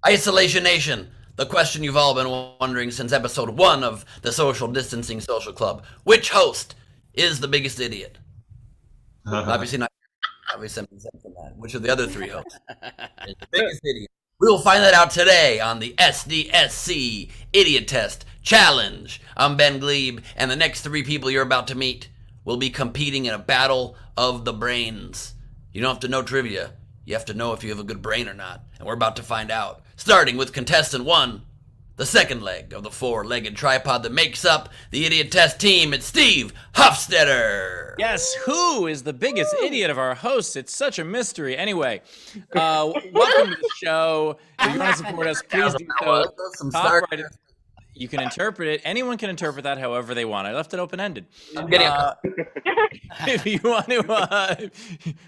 Isolation Nation, the question you've all been wondering since episode 1 of the Social Distancing Social Club. Which host is the biggest idiot? Obviously not. Obviously, I'm exempt from that. Which of the other 3 hosts is the biggest idiot? We will find that out today on the SDSC Idiotest Challenge. I'm Ben Glebe, and the next 3 people you're about to meet will be competing in a battle of the brains. You don't have to know trivia. You have to know if you have a good brain or not, and we're about to find out. Starting with contestant 1, the second leg of the 4-legged tripod that makes up the Idiotest team. It's Steve Hofstetter. Yes, who is the biggest idiot of our hosts? It's such a mystery. Anyway, welcome to the show. If you want to support us, please do so. Top right. You can interpret it. Anyone can interpret that however they want. I left it open-ended. I'm getting if you want to,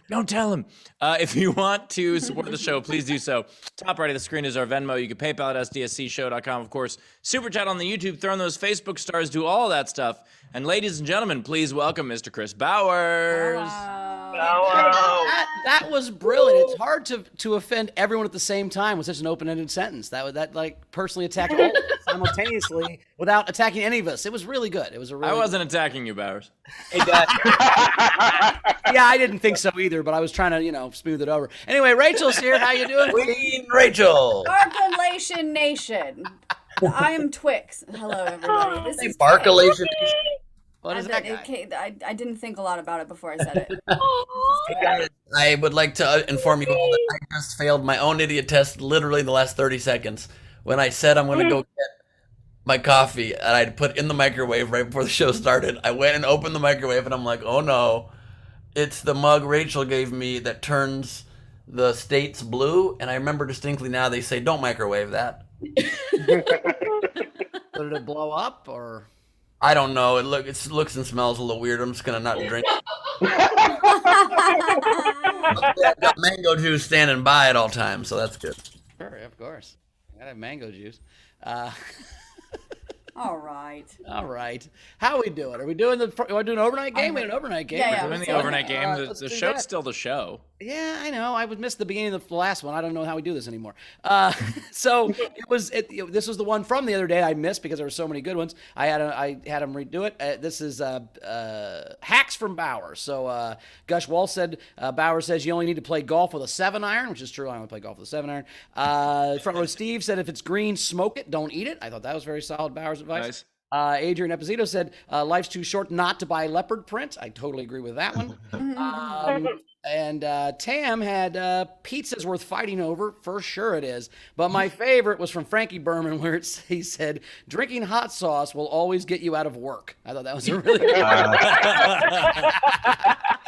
don't tell him. If you want to support the show, please do so. Top right of the screen is our Venmo. You can PayPal at sdscshow.com, of course. Super chat on the YouTube, throw in those Facebook stars, do all that stuff. And ladies and gentlemen, please welcome Mr. Chris Bowers. That was brilliant. It's hard to offend everyone at the same time with such an open-ended sentence. That like personally attacked all of us simultaneously without attacking any of us. It was really good. It was a really. I wasn't attacking you, Bowers. Hey, Dad. Yeah, I didn't think so either, but I was trying to, smooth it over. Anyway, Rachel's here. How you doing? Queen Rachel. Barcolation Nation. I am Twix. Hello, everybody. This is Barcolation. What is that guy? I didn't think a lot about it before I said it. I would like to inform you all that I just failed my own idiot test literally the last 30 seconds. When I said I'm going to go get my coffee and I'd put in the microwave right before the show started, I went and opened the microwave and I'm like, oh no, it's the mug Rachel gave me that turns the states blue. And I remember distinctly now they say, don't microwave that. So did it blow up or? I don't know. It looks and smells a little weird. I'm just gonna not drink. I've got mango juice standing by at all times, so that's good. Sure, of course. I gotta have mango juice. All right. All right. How are we doing? Are we doing an overnight game? We had an overnight game. Yeah, We're doing the overnight game. The do show's that. still the show. Yeah, I know. I would miss the beginning of the last one. I don't know how we do this anymore. So this was the one from the other day I missed because there were so many good ones. I had him redo it. This is hacks from Bowers. So Gush Wall said Bowers says you only need to play golf with a 7-iron, which is true. I only play golf with a 7-iron. Front row Steve said if it's green, smoke it, don't eat it. I thought that was very solid Bowers advice. Nice. Adrian Epizito said life's too short not to buy leopard print. I totally agree with that one. And Tam had pizza's worth fighting over. For sure it is. But my favorite was from Frankie Berman where he said, drinking hot sauce will always get you out of work. I thought that was a really good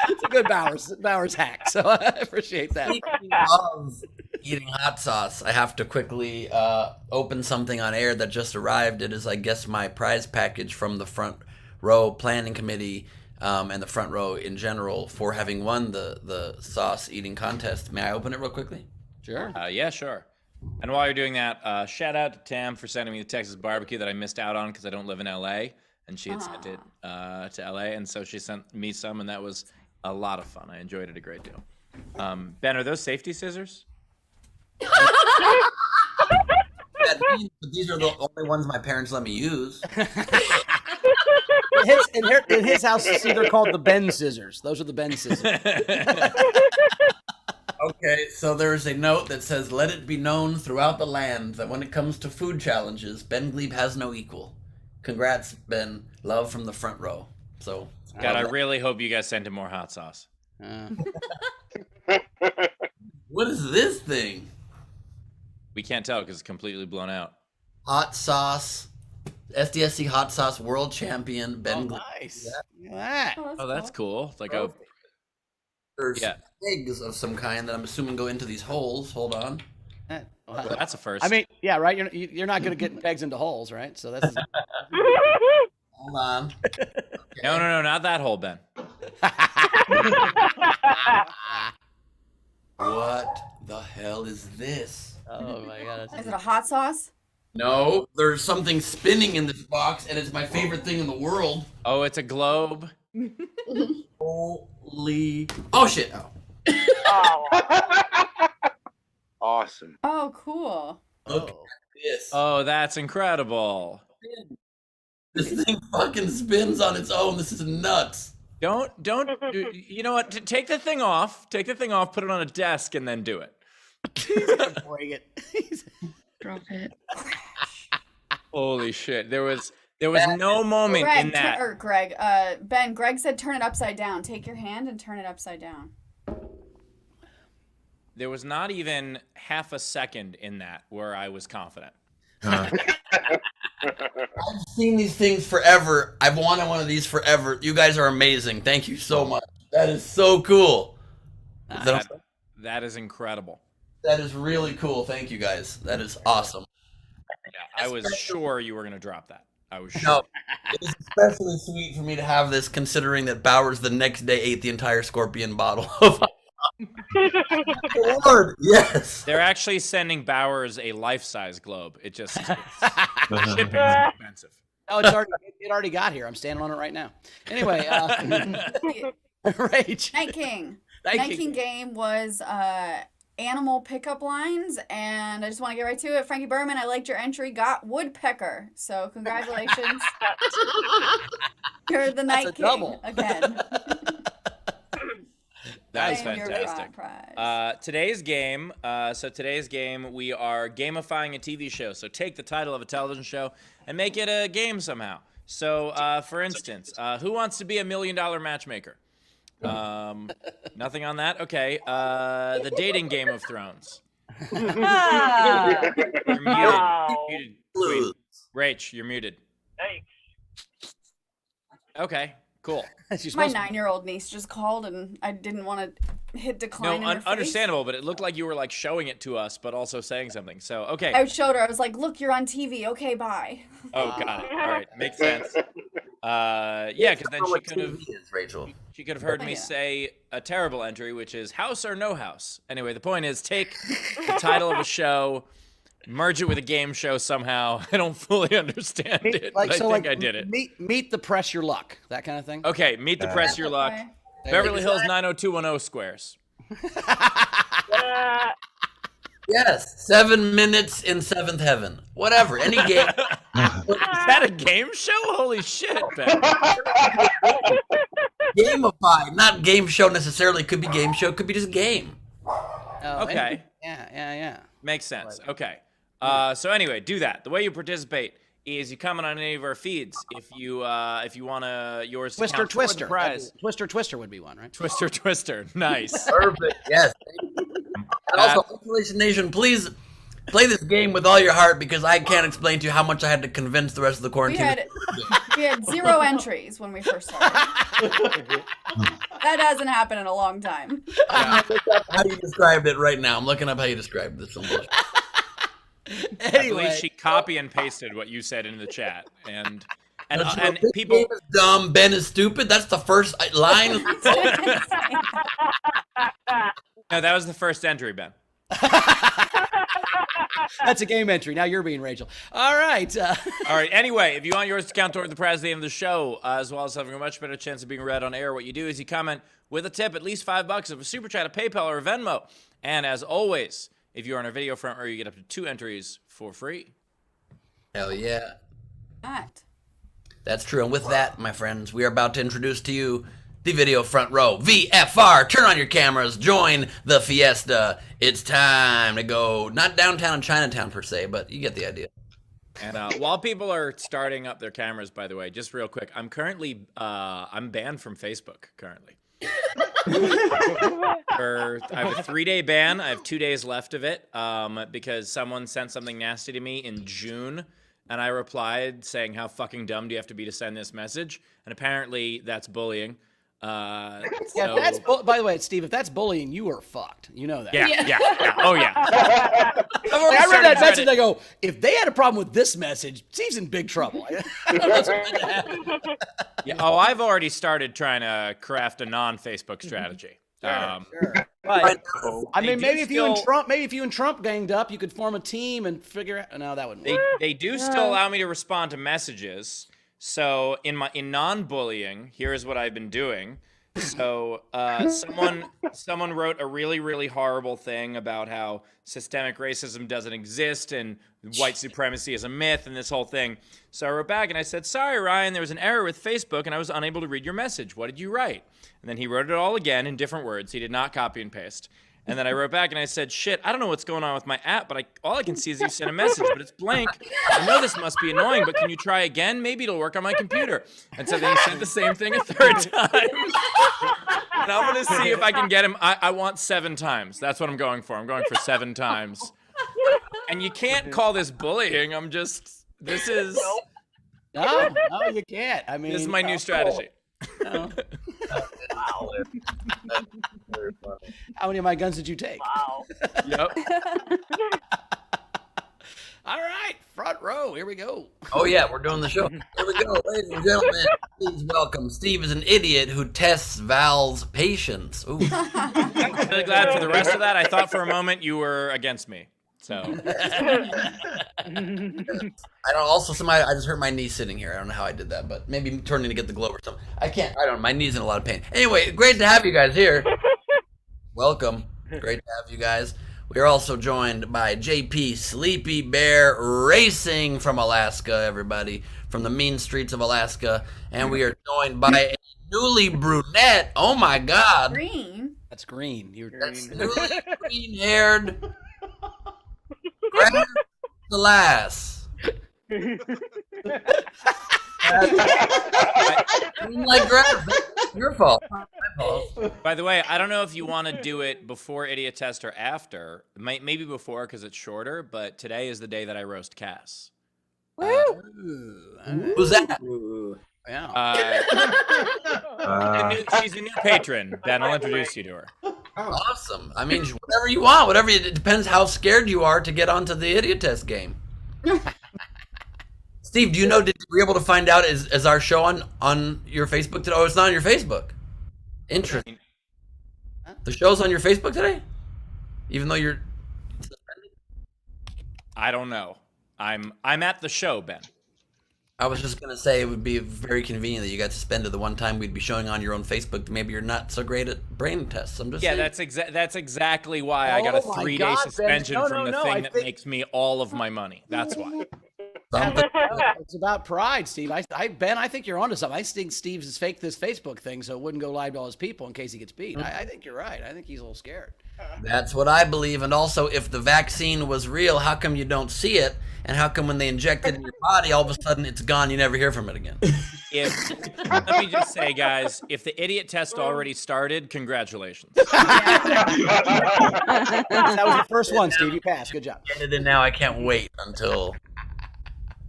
It's a good Bowers hack. So I appreciate that. Speaking of eating hot sauce, I have to quickly open something on air that just arrived. It is, I guess, my prize package from the Front Row Planning Committee and the Front Row in general for having won the sauce eating contest. May I open it real quickly? Sure. Yeah, sure. And while you're doing that, shout out to Tam for sending me the Texas barbecue that I missed out on because I don't live in LA, and she had sent it to LA, and so she sent me some, and that was a lot of fun. I enjoyed it a great deal. Ben, are those safety scissors? These are the only ones my parents let me use. In his house, see, they're called the Ben scissors. Those are the Ben scissors. Okay, so there's a note that says, let it be known throughout the land that when it comes to food challenges, Ben Glebe has no equal. Congrats, Ben. Love from the Front Row. So, God, I really hope you guys send him more hot sauce. What is this thing? We can't tell because it's completely blown out. Hot sauce. SDSC hot sauce world champion Ben Glebe. Nice. Look at that. Oh, that's cool. It's like There's eggs of some kind that I'm assuming go into these holes. Hold on. well, that's a first. I mean, yeah, right. You're not good at getting pegs into holes, right? So that's. Hold on. Okay. No, not that hole, Ben. What the hell is this? Oh my God. Is it a hot sauce? No, there's something spinning in this box, and it's my favorite thing in the world. Oh, it's a globe. Holy! Oh shit! Oh. awesome. Oh, cool. Look at this. Oh, that's incredible. This thing fucking spins on its own. This is nuts. Don't, you know what? Take the thing off, put it on a desk, and then do it. Break it. Drop it. Holy shit. There was no moment in that. Greg, Ben, Greg said turn it upside down. Take your hand and turn it upside down. There was not even half a second in that where I was confident. I've seen these things forever. I've wanted one of these forever. You guys are amazing. Thank you so much. That is so cool. That is incredible. That is really cool. Thank you guys. That is awesome. Yeah, I was sure you were going to drop that. I was sure. No, it's especially sweet for me to have this, considering that Bowers the next day ate the entire Scorpion bottle of. Lord, yes. They're actually sending Bowers a life-size globe. It just shipping's expensive. Oh, it already got here. I'm standing on it right now. Anyway, Rach. Night King. Night King game was animal pickup lines, and I just want to get right to it. Frankie Berman, I liked your entry. Got woodpecker. So congratulations. You're the Night King double. again. That is Claim your fantastic. prize. Today's game, we are gamifying a TV show. So take the title of a television show and make it a game somehow. So, for instance, who wants to be a $1 million matchmaker? Nothing on that? Okay. The dating Game of Thrones. You're muted. Wait, Rach, you're muted. Thanks. Okay, cool. My 9-year-old niece just called, and I didn't want to hit decline. No, in her face. understandable, but it looked like you were like showing it to us, but also saying something. So, okay. I showed her. I was like, "Look, you're on TV. Okay, bye." Oh, got it. All right, makes sense. Yeah, because then she could have heard me say a terrible entry, which is house or no house. Anyway, the point is, take the title of a show, merge it with a game show somehow. I don't fully understand it, but I think I did it. Meet the press your luck, that kind of thing. Okay, meet the press your luck. Okay. Beverly Hills 90210 squares. Yes, 7 minutes in seventh heaven. Whatever, any game. Is that a game show? Holy shit, Ben. Gamified, not game show necessarily. Could be game show, could be just game. Oh, Okay. Yeah. Makes sense. Okay. So anyway, do that. The way you participate is you comment on any of our feeds. If you want to yours to count toward the prize. Twister would be one, right? Twister. Nice. Perfect. Yes. And also, Isolation Nation, please play this game with all your heart, because I can't explain to you how much I had to convince the rest of the We quarantine. had 0 entries when we first started. That hasn't happened in a long time. I'm looking up how you described it right now. I'm looking up how you described this. I believe she copy and pasted what you said in the chat, and This people. game is dumb. Ben is stupid. That's the first line. No, that was the first entry, Ben. That's a game entry. Now you're being Rachel. All right. All right. Anyway, if you want yours to count toward the prize at the end of the show, as well as having a much better chance of being read on air, what you do is you comment with a tip, at least $5 of a super chat, a PayPal, or a Venmo. And as always, if you're on our video front row, you get up to 2 entries for free. Hell yeah. That. That's true. And with that, my friends, we are about to introduce to you the video front row. VFR, turn on your cameras, join the fiesta. It's time to go, not downtown Chinatown per se, but you get the idea. And while people are starting up their cameras, by the way, just real quick, I'm currently, I'm banned from Facebook currently. I have a 3-day ban. I have 2 days left of it because someone sent something nasty to me in June. And I replied saying, how fucking dumb do you have to be to send this message? And apparently that's bullying. Yeah, by the way, Steve, if that's bullying, you are fucked. You know that. Yeah. Oh, yeah. I read that message. I go, if they had a problem with this message, Steve's in big trouble. I don't know what's going to happen. Yeah. Oh, I've already started trying to craft a non-Facebook strategy. Sure. But I mean, they maybe do if you and Trump ganged up, you could form a team and figure out. No, that wouldn't work. they do still allow me to respond to messages. So in non-bullying, here's what I've been doing. So someone wrote a really horrible thing about how systemic racism doesn't exist and white supremacy is a myth and this whole thing. So I wrote back and I said, "Sorry, Ryan, there was an error with Facebook and I was unable to read your message. What did you write?" And then he wrote it all again in different words. He did not copy and paste. And then I wrote back and I said, "Shit, I don't know what's going on with my app, but all I can see is you sent a message, but it's blank. I know this must be annoying, but can you try again? Maybe it'll work on my computer." And so then he sent the same thing a third time. And I'm going to see if I can get him. I want 7 times. That's what I'm going for. I'm going for 7 times. And you can't call this bullying. This is No, you can't. I mean, this is my new strategy. no. Wow. That's very funny. How many of my guns did you take? Wow. Yep. All right, front row. Here we go. Oh yeah, we're doing the show. Here we go, ladies and gentlemen. Please welcome. Steve is an idiot who tests Val's patience. Ooh. I'm really glad for the rest of that. I thought for a moment you were against me. So I don't. Also, I just hurt my knee sitting here. I don't know how I did that, but maybe turning to get the globe or something. I can't. I don't know. My knee's in a lot of pain. Anyway, great to have you guys here. Welcome. Great to have you guys. We are also joined by JP Sleepy Bear Racing from Alaska, everybody, from the mean streets of Alaska. And we are joined by a newly brunette. Oh my God. Green. That's green. That's newly green-haired. Grab the lass. Like grab. Your fault. My fault. by the way, I don't know if you want to do it before Idiotest or after. Maybe before because it's shorter, but today is the day that I roast Cass. Who's that? Yeah. She's a new patron, Ben. I'll introduce you to her. Awesome. I mean, whatever you want. Whatever. It depends how scared you are to get onto the Idiotest game. Steve, do you know? Were you able to find out? Is our show on your Facebook today? Oh, it's not on your Facebook. Interesting. The show's on your Facebook today, even though you're suspended. I don't know. I'm at the show, Ben. I was just gonna say it would be very convenient that you got suspended the one time we'd be showing on your own Facebook. Maybe you're not so great at brain tests. I'm just saying. That's exactly why I got a Oh my 3-day God, Ben. suspension No, from no, the no, thing I that think- makes me all of my money. That's why. Something. It's about pride, Steve. Ben, I think you're onto something. I think Steve's has faked this Facebook thing so it wouldn't go live to all his people in case he gets beat. I think you're right. I think he's a little scared. That's what I believe. And also, if the vaccine was real, how come you don't see it? And how come when they inject it in your body, all of a sudden it's gone? You never hear from it again. Let me just say, guys, if the idiot test already started, congratulations. That was the first one, Steve. You passed. Good job. Get it in now. I can't wait until.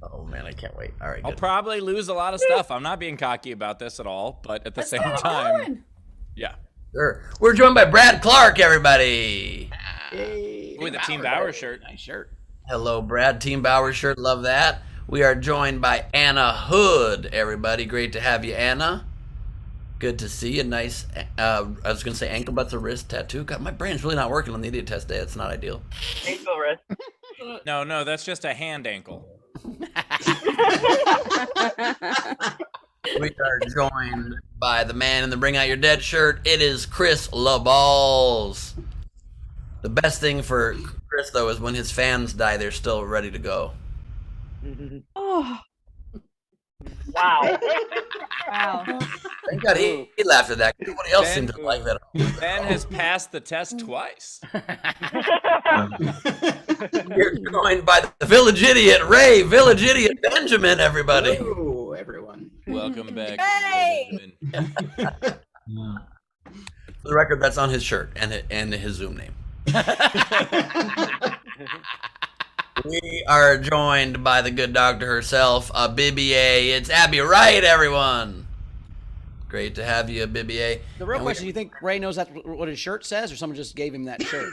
Oh man, I can't wait. All right, I'll good. probably lose a lot of stuff. I'm not being cocky about this at all, but at the Let's same start time, going. yeah. Sure. We're joined by Brad Clark, everybody. With the Team Bauer shirt. Nice shirt. Hello, Brad. Team Bauer shirt. Love that. We are joined by Anna Hood, everybody. Great to have you, Anna. Good to see you. Nice. I was going to say ankle, but it's a wrist tattoo. God, my brain's really not working on the idiot test day. It's not ideal. Ankle wrist. No, that's just a hand ankle. We are joined by the man in the Bring Out Your Dead shirt. It is Chris LaBalls. The best thing for Chris, though, is when his fans die, they're still ready to go. Oh, Wow. wow. Thank God he laughed at that. Nobody else seemed to like that. Ben has passed the test twice. You're joined by the Village Idiot, Ray, Village Idiot Benjamin, everybody. Hello, everyone. Welcome back. Hey! For the record, that's on his shirt and his Zoom name. We are joined by the good doctor herself, Bibier. It's Abby Wright, everyone. Great to have you, Bibier. The real And question: do you think Ray knows what his shirt says, or someone just gave him that shirt?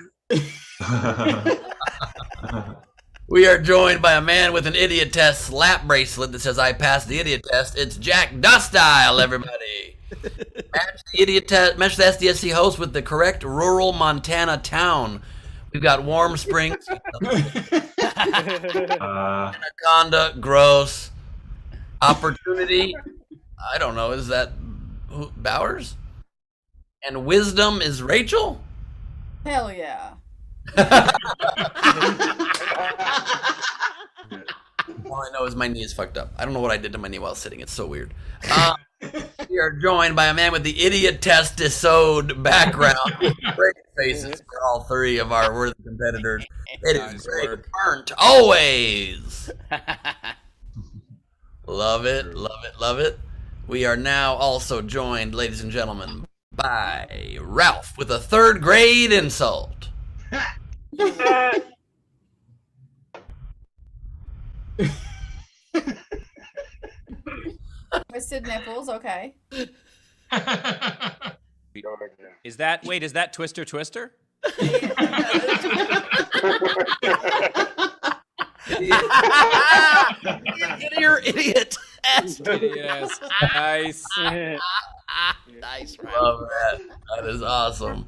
We are joined by a man with an idiot test slap bracelet that says "I passed the idiot test." It's Jack Dustile, everybody. Match the idiot test. Match the SDSC host with the correct rural Montana town. We've got Warm Springs, Anaconda, gross. Opportunity. I don't know. Is that Bowers? And wisdom is Rachel? Hell yeah. All I know is my knee is fucked up. I don't know what I did to my knee while sitting. It's so weird. We are joined by a man with the Idiotest disode background. Great faces for all three of our worthy competitors. It is Nice Greg work. Burnt, always. Love it, love it, love it. We are now also joined, ladies and gentlemen, by Ralph with a third grade insult. Twisted nipples, okay. Is that Twister Twister? Get your idiot ass. Yes. Nice. Nice, right? Love that. That is awesome.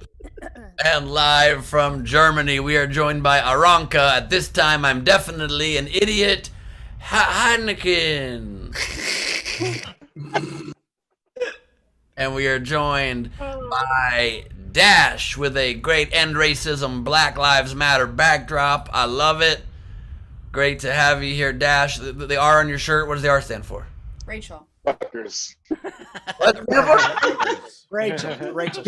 And live from Germany, we are joined by Aranka. At this time, I'm definitely an idiot. Heineken. And we are joined by Dash with a great end racism, Black Lives Matter backdrop. I love it. Great to have you here, Dash. The R on your shirt, what does the R stand for? Rachel. Fuckers. What? Rachel.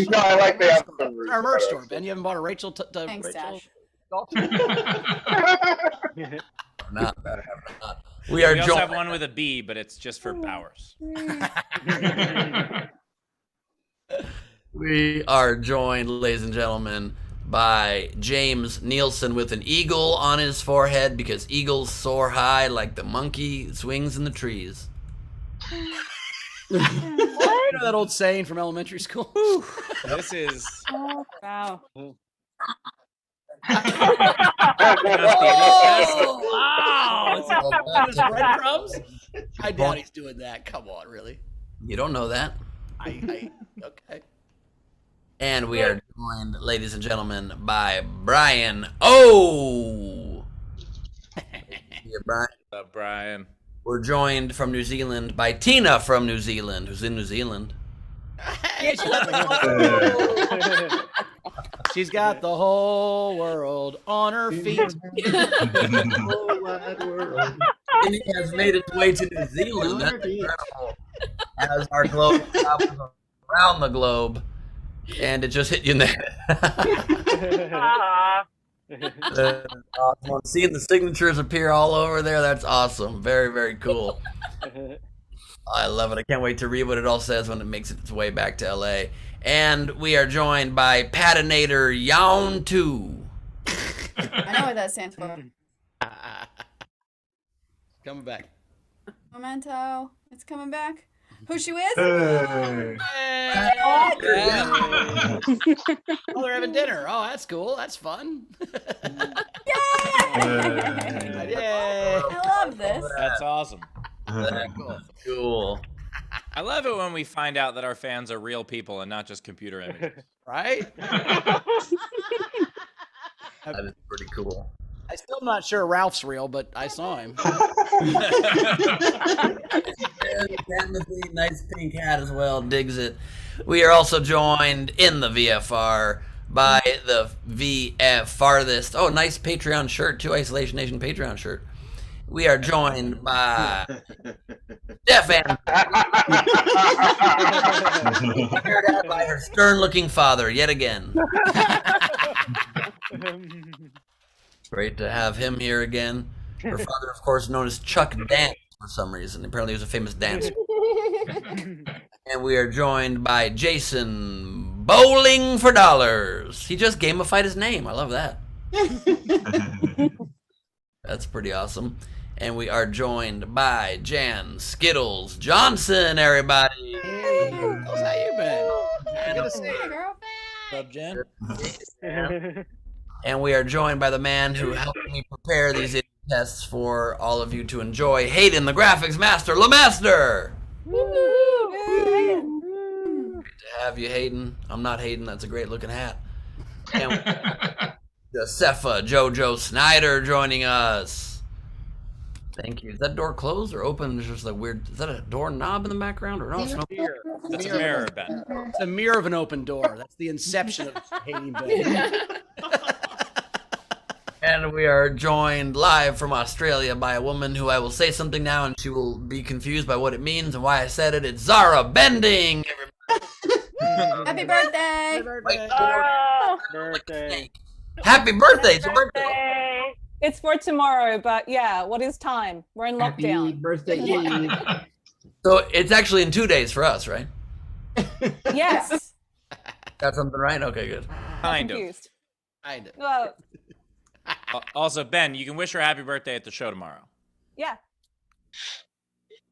No, I like the Our merch store, Ben. You haven't bought a Rachel. Thanks, Rachel? Not. We are We also have joined. one with a B, but it's just for Bowers. We are joined, ladies and gentlemen, by James Nielsen with an eagle on his forehead because eagles soar high like the monkey swings in the trees. You know that old saying from elementary school? This is Oh, wow. Wow! His breadcrumbs? I doubt he's doing that. Come on, really? You don't know that. Okay. And we are joined, ladies and gentlemen, by Brian O. Here, Brian. What's up, Brian? We're joined from New Zealand by Tina from New Zealand, who's in New Zealand. She's got the whole world on her feet. And it has made its way to New Zealand. That's incredible. As our globe travels around the globe, and it just hit you in the head. Awesome. Seeing the signatures appear all over there, that's awesome. Very, very cool. I love it. I can't wait to read what it all says when it makes its way back to LA. And we are joined by Patinator Yawn 2. I know what that stands for. Coming back. Memento. It's coming back. Who she with? Oh, they're having dinner. Oh, that's cool. That's fun. Yay! Yay. I love this. That's awesome. Cool. I love it when we find out that our fans are real people and not just computer images. Right? That is pretty cool. I'm still not sure Ralph's real, but I saw him. And Timothy, nice pink hat as well, digs it. We are also joined in the VFR by the VF Farthest. Oh, nice Patreon shirt, too. Isolation Nation Patreon shirt. We are joined by Stefan, stared at by her stern-looking father yet again. Great to have him here again. Her father, of course, known as Chuck Dance for some reason. Apparently, he was a famous dancer. And we are joined by Jason Bowling for Dollars. He just gamified his name. I love that. That's pretty awesome. And we are joined by Jan Skittles Johnson, everybody. Hey, how's how you been? Good to see Hey, you. girl. What's up, Jen? And we are joined by the man who helped me prepare these tests for all of you to enjoy, Hayden, the graphics master, LeMaster. Great to have you, Hayden. I'm not Hayden. That's a great looking hat. And Josefa JoJo Snyder joining us. Thank you. Is that door closed or open? There's just like weird. Is that a door knob in the background or no? It's not. That's a mirror, Ben. It's a mirror of an open door. That's the inception of hating Ben. And we are joined live from Australia by a woman who I will say something now, and she will be confused by what it means and why I said it. It's Zara Bending. Happy birthday! Birthday. Happy birthday! It's your birthday. It's for tomorrow, but yeah, what is time? We're in Happy lockdown. birthday, Eve. So it's actually in 2 days for us, right? Yes. Got something right? Okay, good. Kind of. Confused. I know. Well, Also, Ben, you can wish her happy birthday at the show tomorrow. yeah.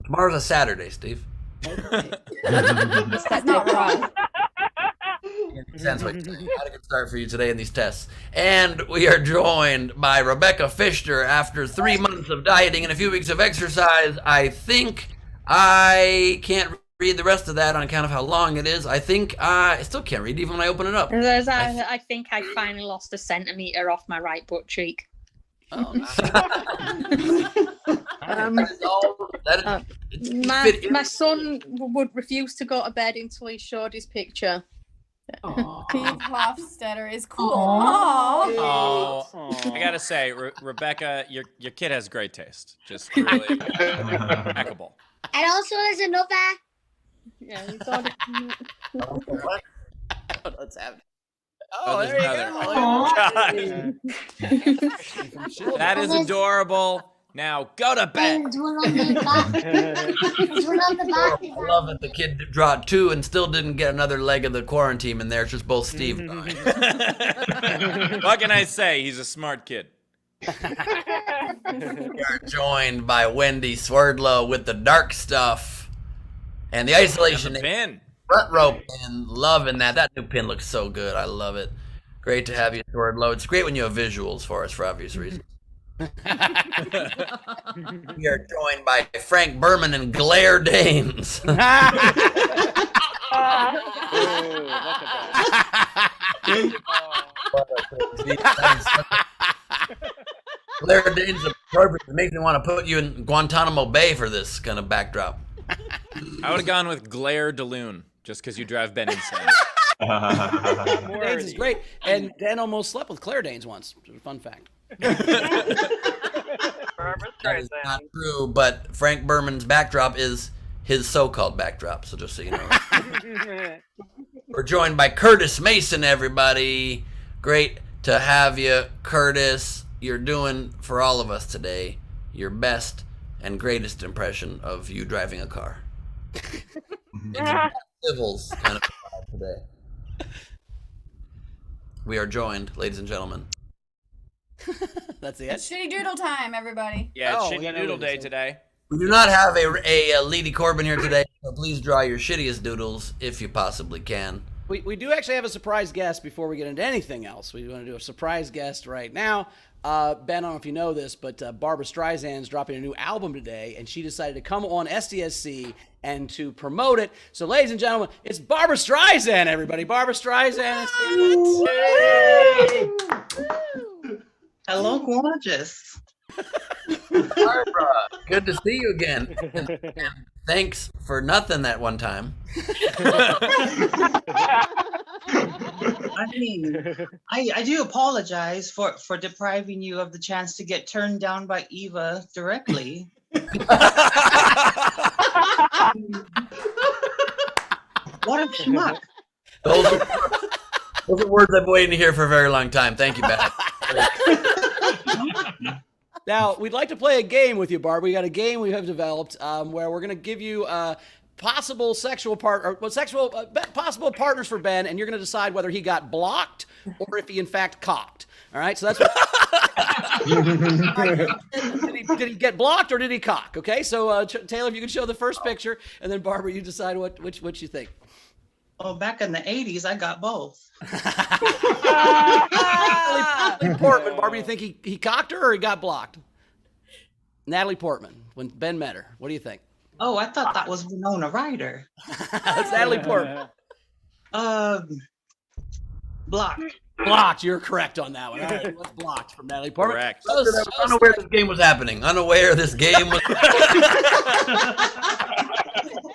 Tomorrow's a Saturday, Steve. That's not right. Sounds like had a good start for you today in these tests. And we are joined by Rebecca Fischer. After 3 months of dieting and a few weeks of exercise, I think I can't read the rest of that on account of how long it is. I think I still can't read even when I open it up. I think I finally lost a centimetre off my right butt cheek. Oh, My son would refuse to go to bed until he showed his picture. Steve Hofstetter is cool. Aw. Aw. Oh, I gotta say, Rebecca, your kid has great taste. Just really impeccable. And also there's another. Yeah, you thought let's have it. Oh, there you there's go. God. That is adorable. Now go to bed. I love it. The kid dropped 2 and still didn't get another leg of the quarantine in there. It's just both Steve and I. What can I say? He's a smart kid. We are joined by Wendy Swerdlow with the dark stuff and the isolation Pin. front row pin. Loving that. That new pin looks so good. I love it. Great to have you, Swerdlow. It's great when you have visuals for us for obvious reasons. We are joined by Frank Berman and Glare Danes. Glare Danes is appropriate. It makes me want to put you in Guantanamo Bay for this kind of backdrop. I would have gone with Glare DeLune just because you drive Ben insane. Danes is great. And Dan almost slept with Claire Danes once. Which is a fun fact. That is not true, but Frank Berman's backdrop is his so-called backdrop, so just so you know. We're joined by Curtis Mason, everybody. Great to have you, Curtis. You're doing, for all of us today, your best and greatest impression of you driving a car. Civils kind of today. We are joined, ladies and gentlemen. That's the It's shitty doodle time, everybody. Yeah, it's Oh, we Shitty gotta Doodle do Day this. today. We do not have a Leedy Corbin here today, so please draw your shittiest doodles if you possibly can. We do actually have a surprise guest before we get into anything else. We want to do a surprise guest right now. Ben, I don't know if you know this, but Barbara Streisand's dropping a new album today, and she decided to come on SDSC and to promote it. So, ladies and gentlemen, it's Barbara Streisand, everybody. Barbara Streisand. Hello, gorgeous. Barbara, good to see you again. And thanks for nothing that one time. I mean, I do apologize for depriving you of the chance to get turned down by Eva directly. What a schmuck. Those are words I've been waiting to hear for a very long time. Thank you, Beth. Now, we'd like to play a game with you, Barb. We got a game we have developed where we're going to give you possible sexual possible partners for Ben, and you're going to decide whether he got blocked or if he in fact cocked. All right, so that's what. Did he get blocked or did he cock? Okay, so Taylor, if you can show the first picture, and then Barbara, you decide which you think. Oh, back in the 80s, I got both. Natalie Portman. Barbara, you think he cocked her or he got blocked? Natalie Portman, when Ben met her. What do you think? Oh, I thought that was Winona Ryder. That's Natalie Portman. Blocked. Blocked. You're correct on that one. All right, what's blocked from Natalie Portman? Correct. I was unaware this game was happening. Unaware this game was.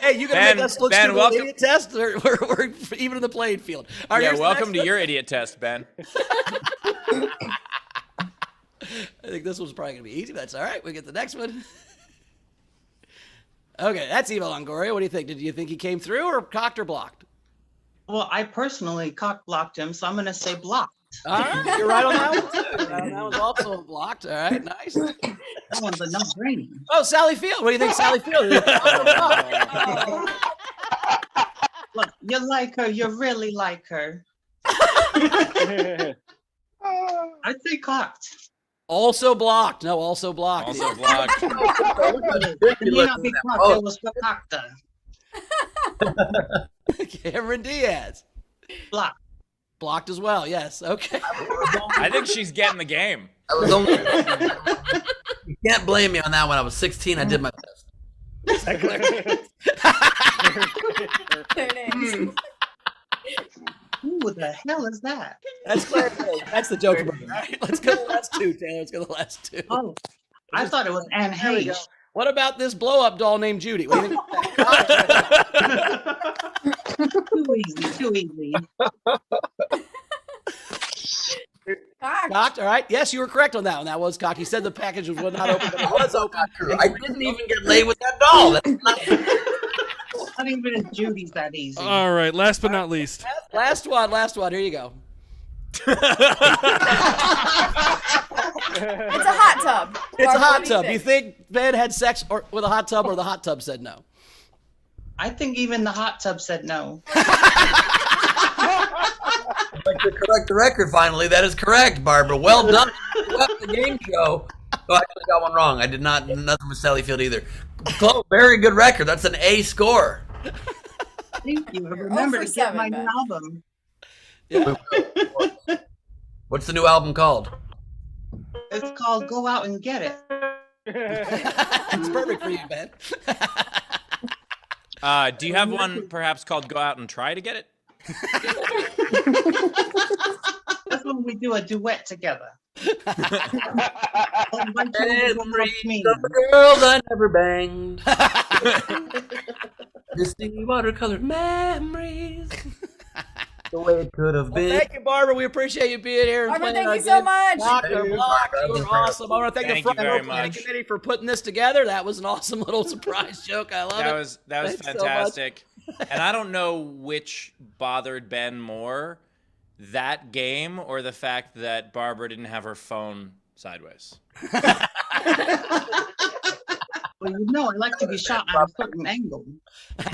Hey, you gonna Ben- make us look Ben, stupid welcome- idiot test? We're even in the playing field. All right, Yeah, here's the welcome next to your idiot test, Ben. one. I think this one's probably gonna be easy. But that's all right. We get the next one. Okay, that's Eva Longoria. What do you think? Did you think he came through or cocked or blocked? Well, I personally cock blocked him, so I'm gonna say blocked. All right, you're right on that one too. You're right on that one's also blocked. All right, nice. That one's a no-brainer. Oh, Sally Field. What do you think, Sally Field? Look, you like her. You really like her. I'd say cocked. Also blocked. No, also blocked. Also blocked. It may not be cocked. It was cocked. Cameron Diaz. Blocked. Blocked as well. Yes. Okay. I think she's getting the game. I was only. You can't blame me on that one. I was 16. I did my best. Their names. Who the hell is that? That's Claire. That's the Joker. All right, let's go to the last two, Taylor. Let's go to the last two. Oh, I thought it was Anne There we go. Hayes. What about this blow-up doll named Judy? What do you think? Too easy. Too easy. Cock. Cocked. All right. Yes, you were correct on that one. That was cocked. He said the package was not open, but it was open. I didn't even get laid with that doll. That's not. Not even Judy's that easy. All right, last but not least. Last one. Last one. Here you go. It's a hot tub. It's a Barbara, hot what do tub. You think Ben had sex with a hot tub, or the hot tub said no? I think even the hot tub said no. I'd like to correct the record finally. That is correct, Barbara. Well done. You left the game show. Oh, I actually got one wrong. I did not. Nothing with Sally Field either. Close. Very good record. That's an A score. Thank you. Remember for to get my 7, new Ben. album. What's the new album called? It's called Go Out and Get It. It's perfect for you, Ben. Do you have one perhaps called Go Out and Try to Get It? That's when we do a duet together. Memories of the girls I never banged. Misty watercolored memories. The way it could have Well, been. thank you, Barbara. We appreciate you being here. And Barbara, playing thank you our so much. Blocked or Thank you, blocked. Barbara. You were awesome. I want to thank Thank the you front very row planning much. committee for putting this together. That was an awesome little surprise joke. I love That it. was Thanks so much. fantastic. And I don't know which bothered Ben more, that game or the fact that Barbara didn't have her phone sideways. Well, you know, I like to be shot at a certain angle. That's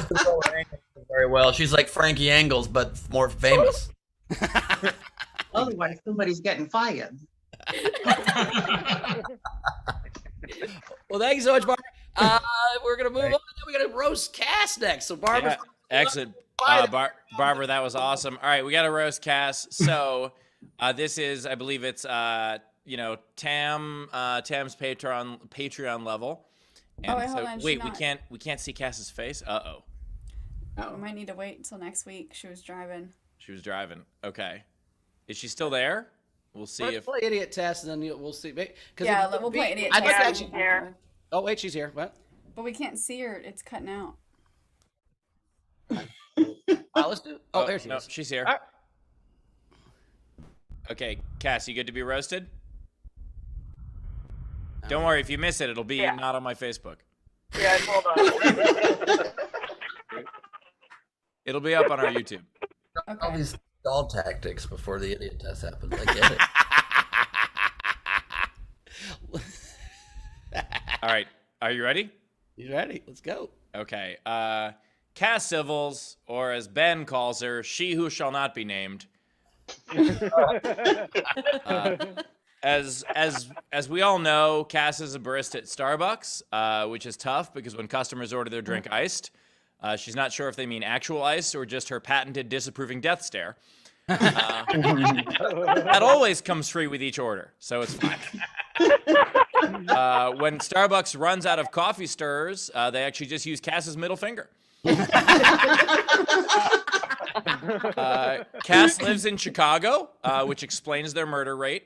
the role of Angles very well. She's like Frankie Angles, but more famous. Otherwise, somebody's getting fired. Well, thank you so much, Barbara. We're going to move on. We're going to roast Cass next. So, Barbara. Yeah, excellent. Barbara, that was awesome. All right, we got a roast cast. So this is, I believe it's, Tam's Patreon level. And wait, hold on, she's we not. can't see Cass's face. Uh-oh. We might need to wait until next week. She was driving. She was driving. Okay. Is she still there? We'll see Let's if. play idiot test, and then we'll see. Yeah, we'll play idiot I'd like to test. actually. Here. Oh wait, she's here. What? But we can't see her. It's cutting out. Let's do. Oh, there she no, is. she's here. All right. Okay, Cass, you good to be roasted? Don't worry, if you miss it, it'll be Yeah. not on my Facebook. Yeah, hold on. It'll be up on our YouTube. All Okay. these stall tactics before the idiot test happens. I get it. All right, are you ready? You ready? Let's go. Okay. Cass Civils, or as Ben calls her, she who shall not be named. As we all know, Cass is a barista at Starbucks, which is tough because when customers order their drink iced, she's not sure if they mean actual ice or just her patented disapproving death stare. That always comes free with each order, so it's fine. When Starbucks runs out of coffee stirrers, they actually just use Cass's middle finger. Cass lives in Chicago, which explains their murder rate.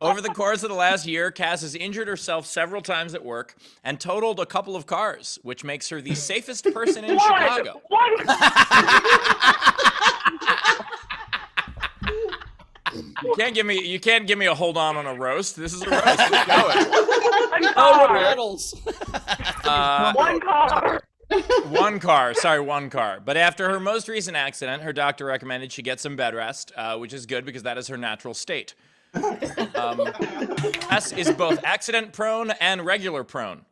Over the course of the last year, Cass has injured herself several times at work and totaled a couple of cars, which makes her the safest person in Chicago. You can't give me a hold on a roast. This is a roast. Let's go. Riddles. One car. One car. But after her most recent accident, her doctor recommended she get some bed rest, which is good because that is her natural state. Cass is both accident prone and regular prone.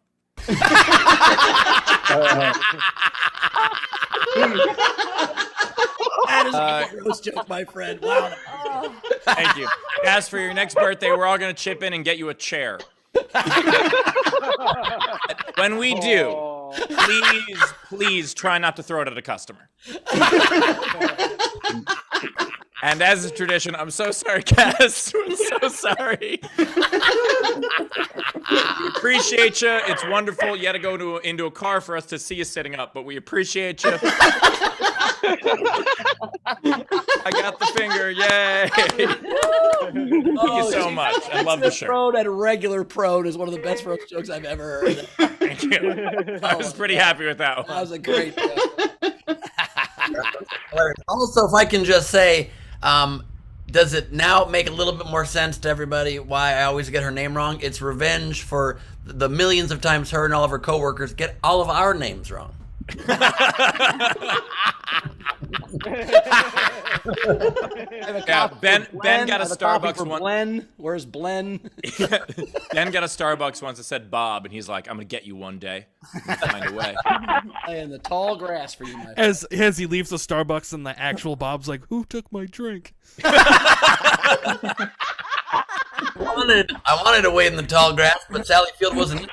That is a good roast joke, my friend. Wow. Thank you. Cass, for your next birthday, we're all going to chip in and get you a chair. When we do, please try not to throw it at a customer. And as is tradition, I'm so sorry, Cass. I'm so sorry. We appreciate you. It's wonderful. You had to go into a car for us to see you sitting up, but we appreciate you. I got the finger. Yay. Thank you so much. I love the shirt. Prone and a regular prone is one of the best roast jokes I've ever heard. Thank you. I was pretty happy with that one. That was a great joke. Also, if I can just say, does it now make a little bit more sense to everybody why I always get her name wrong? It's revenge for the millions of times her and all of her coworkers get all of our names wrong. Yeah, Ben got a Starbucks once. Blen, where's Blen? Ben got a Starbucks once that said Bob, and he's like, "I'm gonna get you one day. I'll find a way." And the tall grass for you, my friend. As he leaves the Starbucks and the actual Bob's like, "Who took my drink?" I wanted to wait in the tall grass, but Sally Field wasn't.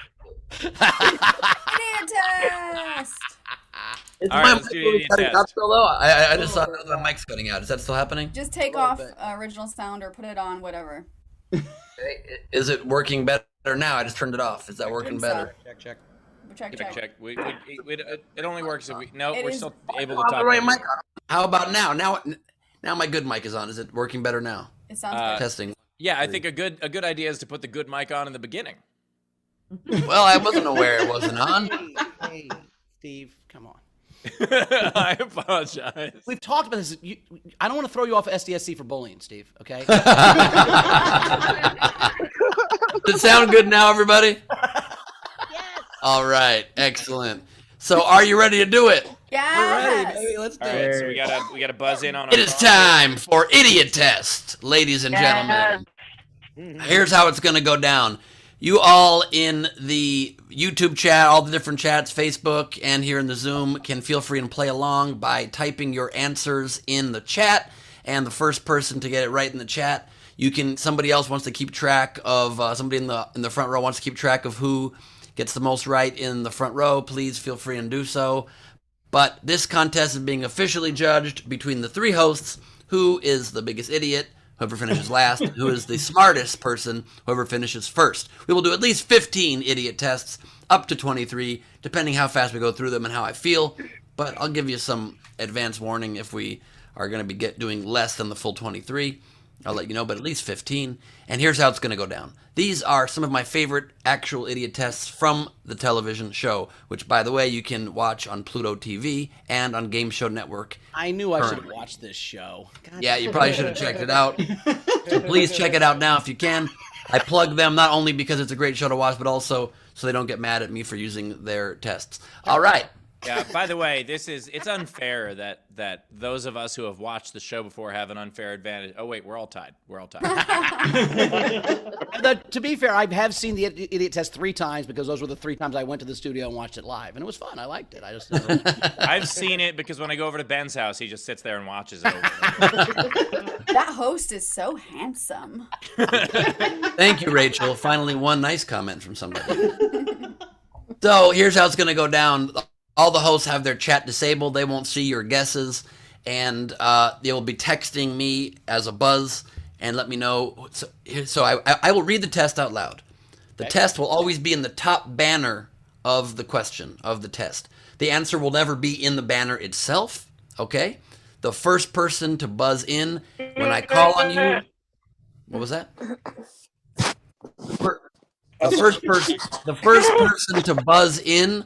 Idiotest. Is All my right, mic let's do really the cutting test. out still, though? I just saw that my mic's cutting out. Is that still happening? Just take A little off bit. original sound or put it on, whatever. Is it working better now? I just turned it off. Is that working think so. better? Check. Check. It only works if we. No, It we're is- still able to I'll talk. put the right mic on. How about now? Now my good mic is on. Is it working better now? It sounds good. Testing. Yeah, I think a good idea is to put the good mic on in the beginning. Well, I wasn't aware it wasn't on. Hey, Steve, come on. I apologize. We've talked about this. I don't want to throw you off SDSC for bullying, Steve. Okay. Does it sound good now, everybody? Yes. All right, excellent. So, are you ready to do it? Yes. We're ready, baby. Let's do All it. right, so we gotta buzz in on. Our It is phone. time for Idiotest, ladies and gentlemen. Here's how it's going to go down. You all in the YouTube chat, all the different chats, Facebook, and here in the Zoom can feel free and play along by typing your answers in the chat. And the first person to get it right in the chat, somebody else wants to keep track of, somebody in the front row wants to keep track of who gets the most right in the front row. Please feel free and do so. But this contest is being officially judged between the three hosts. Who is the biggest idiot? Whoever finishes last. Who is the smartest person? Whoever finishes first. We will do at least 15 idiot tests, up to 23, depending how fast we go through them and how I feel. But I'll give you some advance warning if we are going to be doing less than the full 23. I'll let you know, but at least 15. And here's how it's going to go down. These are some of my favorite actual idiot tests from the television show, which, by the way, you can watch on Pluto TV and on Game Show Network. I knew I should have watched this show. God Yeah, you probably should have checked it out. So please check it out now if you can. I plug them not only because it's a great show to watch, but also so they don't get mad at me for using their tests. All right. Yeah. By the way, it's unfair that those of us who have watched the show before have an unfair advantage. Oh wait, we're all tied. To be fair, I have seen the idiot test 3 times because those were the 3 times I went to the studio and watched it live, and it was fun. I liked it. I just never... I've seen it because when I go over to Ben's house, he just sits there and watches it over. That host is so handsome. Thank you, Rachel. Finally, one nice comment from somebody. So here's how it's going to go down. All the hosts have their chat disabled. They won't see your guesses. And they will be texting me as a buzz and let me know. So I will read the test out loud. The test will always be in the top banner of the question, of the test. The answer will never be in the banner itself. Okay? The first person to buzz in when I call on you. What was that? The first person to buzz in,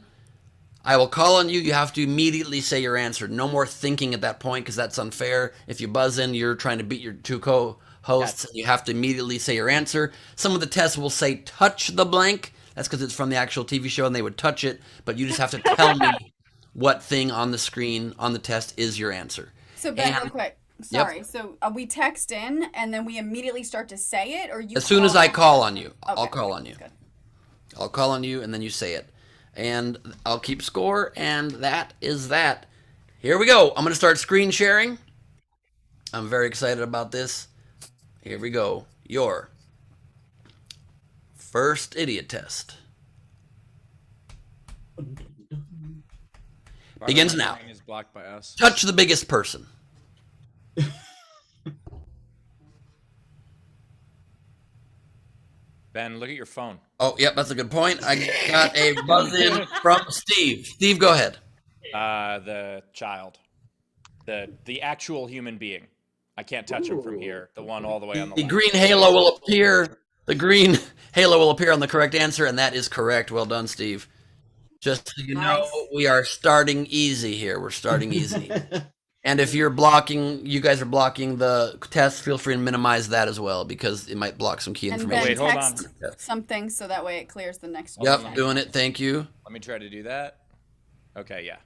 I will call on you. You have to immediately say your answer. No more thinking at that point because that's unfair. If you buzz in, you're trying to beat your two co-hosts. You have to immediately say your answer. Some of the tests will say touch the blank. That's because it's from the actual TV show and they would touch it. But you just have to tell me what thing on the screen on the test is your answer. So Ben, real quick. Sorry. Yep. So we text in and then we immediately start to say it, or you? As soon as I call on you, okay. I'll call on you. I'll call on you and then you say it. And I'll keep score, and that is that. Here we go. I'm going to start screen sharing. I'm very excited about this. Here we go. Your first idiot test begins now. Is blocked by us. Touch the biggest person. Ben, look at your phone. Oh, yep, that's a good point. I got a buzz in from Steve. Steve, go ahead. The child. The actual human being. I can't touch him from here. The one all the way on the left. Green halo will appear. The green halo will appear on the correct answer, and that is correct. Well done, Steve. Just so you know, we are starting easy here. We're starting easy. And if you're blocking, you guys are blocking the test, feel free to minimize that as well because it might block some key information. Wait, hold on. Something so that way it clears the next one. Yep, doing it. Thank you. Let me try to do that. Okay, yeah.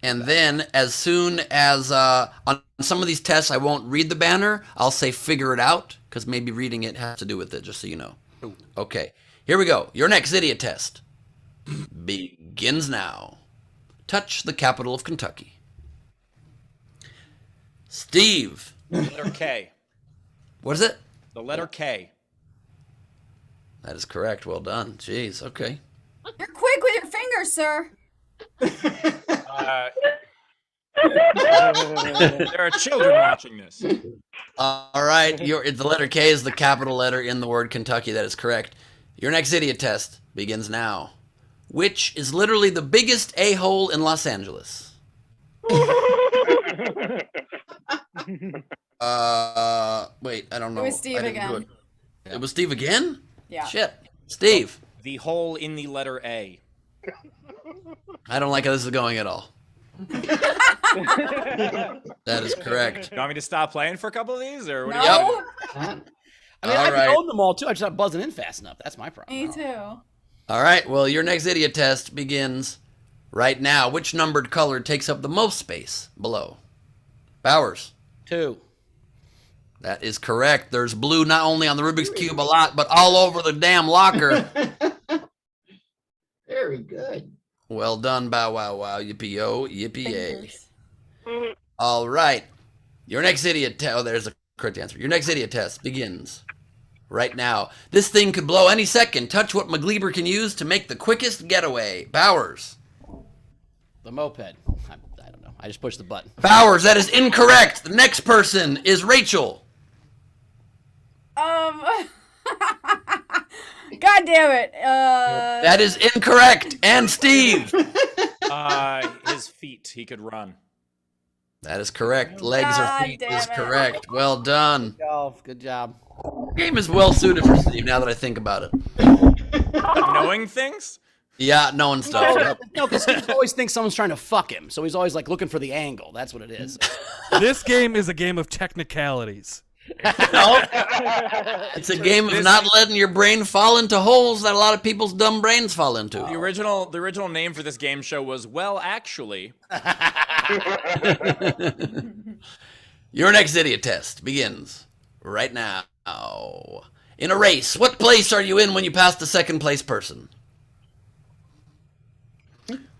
And then as soon as on some of these tests, I won't read the banner. I'll say figure it out because maybe reading it has to do with it, just so you know. Okay, here we go. Your next idiot test begins now. Touch the capital of Kentucky. Steve. The letter K. What is it? The letter K. That is correct. Well done. Jeez. Okay. You're quick with your fingers, sir. There are children watching this. All right. The letter K is the capital letter in the word Kentucky. That is correct. Your next idiot test begins now. Which is literally the biggest a-hole in Los Angeles? Wait, I don't know. It was Steve again. It was Steve again? Yeah. Shit. Steve. The hole in the letter A. I don't like how this is going at all. That is correct. You want me to stop playing for a couple of these? Or what No. Yep. I mean, I can own them all too. I just not buzzing in fast enough. That's my problem. Me too. All right. Well, your next idiot test begins right now. Which numbered color takes up the most space below? Bowers. 2. That is correct. There's blue not only on the Rubik's Cube a lot, but all over the damn locker. Very good. Well done, bow wow wow, yippee yo, yippee yay. All right. Your next idiot test. Oh, there's a correct answer. Your next idiot test begins right now. This thing could blow any second. Touch what McGleber can use to make the quickest getaway. Bowers. The moped. I don't know. I just pushed the button. Bowers, that is incorrect. The next person is Rachel. God damn it. That is incorrect. And Steve. His feet. He could run. That is correct. Legs or feet is correct. Well done. Good job. Game is well suited for Steve now that I think about it. Knowing things? Yeah, knowing stuff. Yep. No, because Steve always thinks someone's trying to fuck him, so he's always like looking for the angle. That's what it is. This game is a game of technicalities. No. It's a game of not letting your brain fall into holes that a lot of people's dumb brains fall into. The original name for this game show was Well Actually. Your next idiot test begins right now. In a race, what place are you in when you pass the second place person?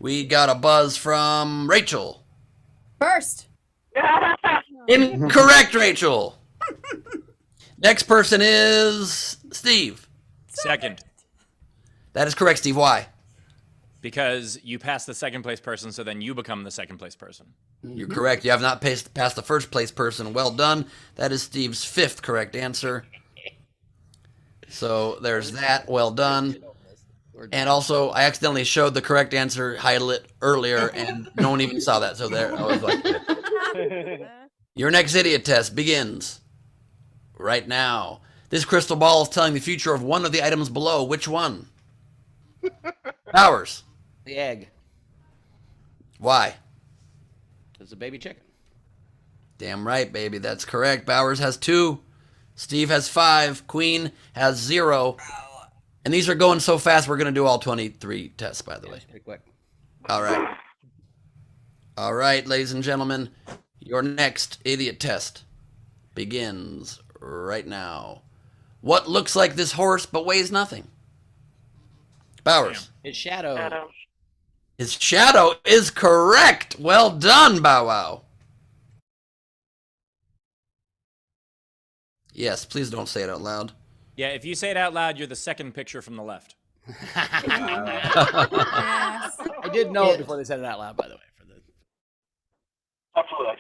We got a buzz from Rachel. First. Incorrect, Rachel. Next person is Steve. Second. That is correct, Steve. Why? Because you pass the second place person, so then you become the second place person. You're correct. You have not passed the first place person. Well done. That is Steve's 5th correct answer. So there's that. Well done. And also, I accidentally showed the correct answer highlight earlier, and no one even saw that. So there, I was like, your next idiot test begins right now. This crystal ball is telling the future of one of the items below. Which one? Powers. The egg. Why? It's a baby chicken. Damn right, baby. That's correct. Bowers has 2. Steve has 5. Queen has 0. And these are going so fast, we're going to do all 23 tests, by the way. Pretty quick. All right. All right, ladies and gentlemen. Your next idiot test begins right now. What looks like this horse but weighs nothing? Bowers. His shadow. His shadow is correct. Well done, Bow Wow. Yes, please don't say it out loud. Yeah, if you say it out loud, you're the second picture from the left. Yes. I did know it before they said it out loud, by the way. Absolutely.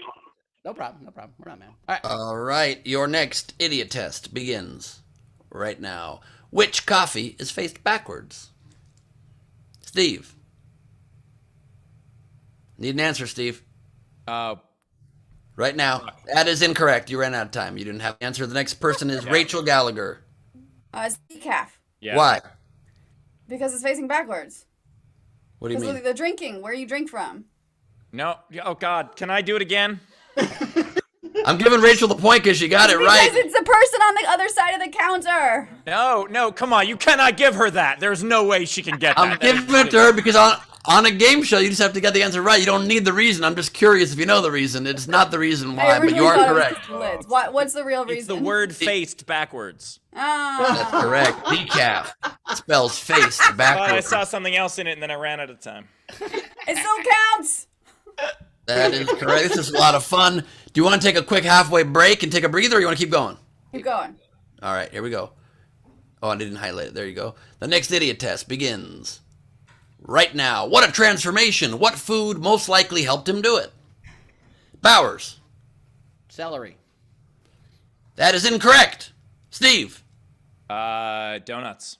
No problem. No problem. We're not, man. All right. All right, your next idiot test begins right now. Which coffee is faced backwards? Steve. Need an answer, Steve. Right now. That is incorrect. You ran out of time. You didn't have an answer. The next person is Rachel Gallagher. It's decaf. Yeah. Why? Because it's facing backwards. What do you Because mean? the drinking, where you drink from. No. Oh God. Can I do it again? I'm giving Rachel the point because she got it right. Because it's the person on the other side of the counter. No. Come on. You cannot give her that. There's no way she can get that. I'm giving it to her because on a game show, you just have to get the answer right. You don't need the reason. I'm just curious if you know the reason. It's not the reason I why, but you originally are thought it was correct. just lids. What's the real reason? It's the word faced backwards. That's correct. Decaf spells face But I backwards. saw something else in it and then I ran out of time. It still counts. That is correct. This is a lot of fun. Do you want to take a quick halfway break and take a breather, or you want to keep going? Keep going. All right, here we go. Oh, I didn't highlight it. There you go. The next idiot test begins right now. What a transformation. What food most likely helped him do it? Bowers. Celery. That is incorrect. Steve. Donuts.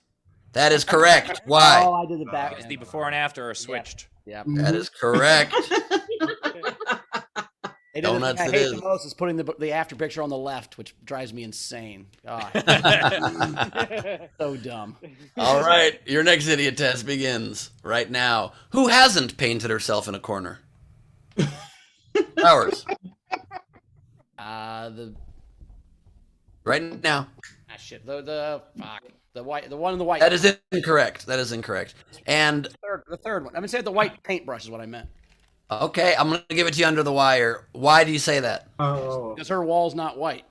That is correct. Why? Oh, I did the back. Because the before and after are switched. Yeah. That is correct. They did the Donuts thing I it hate is. the most is putting the after picture on the left, which drives me insane. God. So dumb. All right, your next idiot test begins right now. Who hasn't painted herself in a corner? Bowers. The Right now. shit. The fuck. The one in the white. That is incorrect. That is incorrect. And the third one. I mean, say the white paintbrush is what I meant. okay, I'm going to give it to you under the wire. Why do you say that? Because her wall's not white.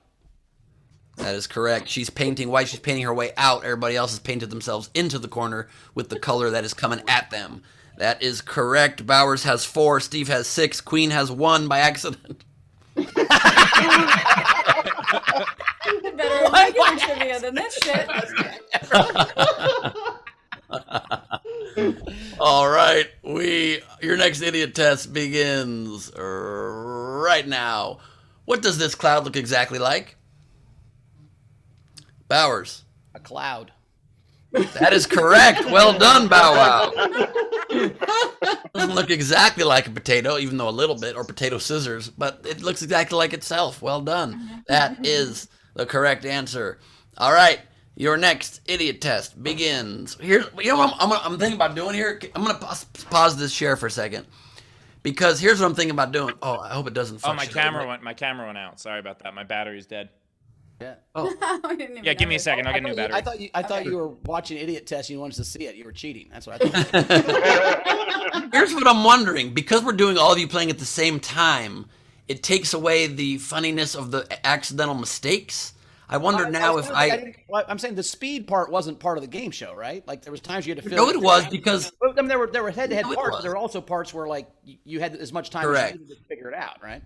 That is correct. She's painting white. She's painting her way out. Everybody else has painted themselves into the corner with the color that is coming at them. That is correct. Bowers has 4. Steve has 6. Queen has 1 by accident. Better regular trivia than this shit. All right, your next idiot test begins right now. What does this cloud look exactly like? Bowers. A cloud. That is correct. Well done, Bow Wow. Doesn't look exactly like a potato, even though a little bit, or potato scissors, but it looks exactly like itself. Well done. That is the correct answer. All right. Your next idiot test begins. Here, you know what I'm thinking about doing here? I'm going to pause this share for a second. Because here's what I'm thinking about doing. Oh, I hope it doesn't Oh, function. my camera went out. Sorry about that. My battery's dead. Yeah. Oh, I didn't even Yeah, give me a notice. second. I'll get a new battery. I thought you were watching Idiot Test and you wanted to see it. You were cheating. That's what I thought. here's what I'm wondering. Because we're doing all of you playing at the same time, it takes away the funniness of the accidental mistakes. I wonder now if I'm saying the speed part wasn't part of the game show, right? Like there was times you had to fill. No, it was because I mean, there were head-to-head No, it parts. was. But there were also parts where like you had as much time Correct. as you needed to figure it out, right?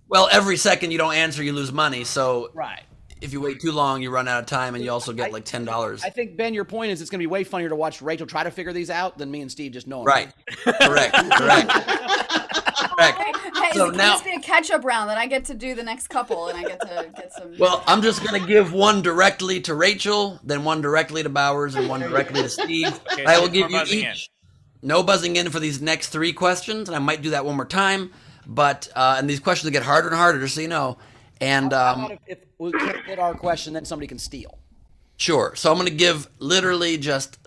well, every second you don't answer, you lose money. So Right. if you wait too long, you run out of time, and you also get like $10. I think Ben, your point is it's going to be way funnier to watch Rachel try to figure these out than me and Steve just knowing. Right. Correct. Correct. Correct. So it now- must be a catch-up round that I get to do the next couple, and I get to get some. Well, I'm just gonna give one directly to Rachel, then one directly to Bowers, and one directly to Steve. Okay, I so will no give you buzzing each no buzzing in for these next 3 questions, and I might do that one more time. But and these questions get harder and harder, just so you know. And How about if we can't get our question, then somebody can steal. sure. So I'm gonna give literally just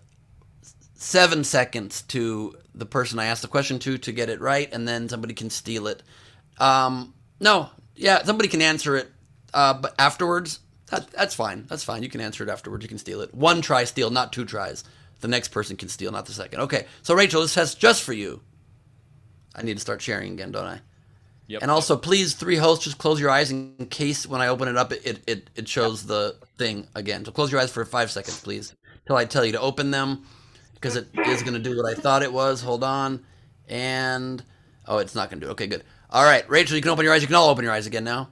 7 seconds to the person I asked the question to get it right, and then somebody can steal it. No, yeah, somebody can answer it, but afterwards, that's fine. That's fine. You can answer it afterwards. You can steal it. 1 try steal, not 2 tries. The next person can steal, not the second. Okay, so Rachel, this test just for you. I need to start sharing again, don't I? Yep. And also, please, 3 hosts, just close your eyes in case when I open it up, it shows the thing again. So close your eyes for 5 seconds, please, till I tell you to open them, because it is going to do what I thought it was. Hold on. And, oh, it's not going to do it. Okay, good. All right, Rachel, you can open your eyes. You can all open your eyes again now.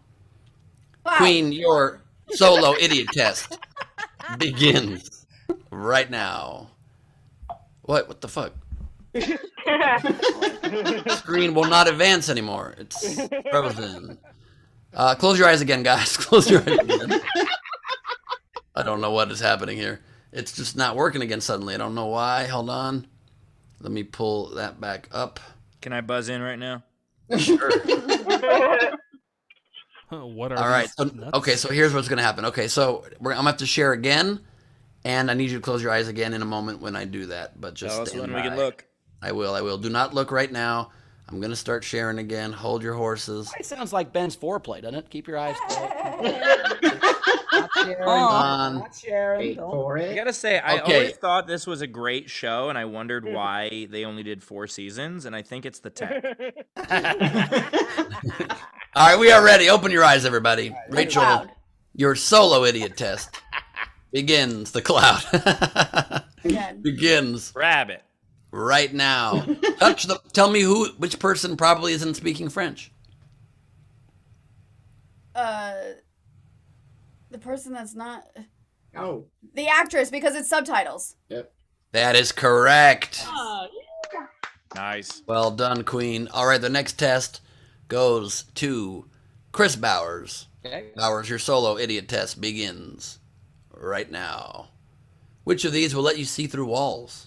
Wow. Queen, your solo idiot test begins right now. What the fuck? Screen will not advance anymore. It's frozen. Close your eyes again, guys. Close your eyes again. I don't know what is happening here. It's just not working again suddenly. I don't know why. Hold on. Let me pull that back up. Can I buzz in right now? Sure. What are All right. these So, nuts? okay, so here's what's going to happen. Okay, so I'm going to have to share again, and I need you to close your eyes again in a moment when I do that. But just Tell us stand when we can by. look. I will. Do not look right now. I'm going to start sharing again. Hold your horses. It sounds like Ben's foreplay, doesn't it? Keep your eyes closed. Not sharing. on. Not sharing. Wait Don't- for I it. gotta say, I Okay. always thought this was a great show, and I wondered why they only did 4 seasons, and I think it's the tech. All right, we are ready. Open your eyes, everybody. Rachel, Cloud. your solo idiot test begins. The cloud Again. begins Rabbit. right now. Tell me which person probably isn't speaking French. The person that's not Oh. the actress because it's subtitles. That is correct. Nice. Well done, Queen. All right, the next test goes to Chris Bowers. Okay. Bowers, your solo idiot test begins right now. Which of these will let you see through walls?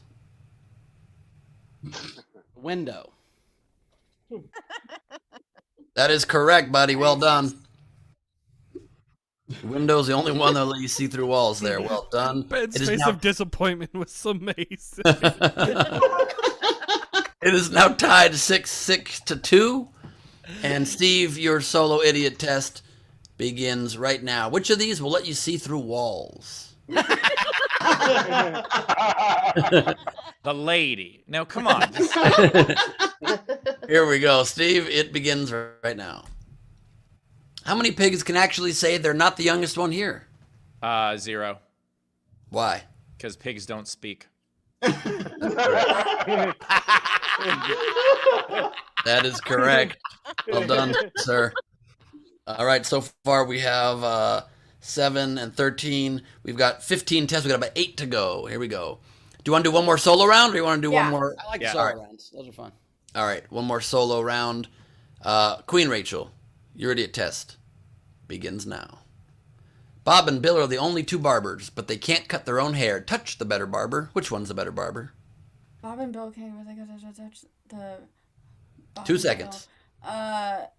Window. That is correct, buddy. Well done. Window's the only one that'll let you see through walls there. Well done. Ben's It is face now- of disappointment was amazing. It is now tied 6 to 2. And Steve, your solo idiot test begins right now. Which of these will let you see through walls? The lady. Now, come on. Here we go. Steve, it begins right now. How many pigs can actually say they're not the youngest one here? 0. Why? Because pigs don't speak. That is correct. Well done, sir. All right, so far we have 7 and 13. We've got 15 tests. We've got about 8 to go. Here we go. Do you want to do one more solo round, or do you want to do Yeah. one more? I like Yeah. solo All right. rounds. Those are fun. All right, one more solo round. Queen Rachel, your idiot test begins now. Bob and Bill are the only 2 barbers, but they can't cut their own hair. Touch the better barber. Which one's the better barber? Bob and Bill came. Were they gonna touch the? Bob 2 and seconds. Bill.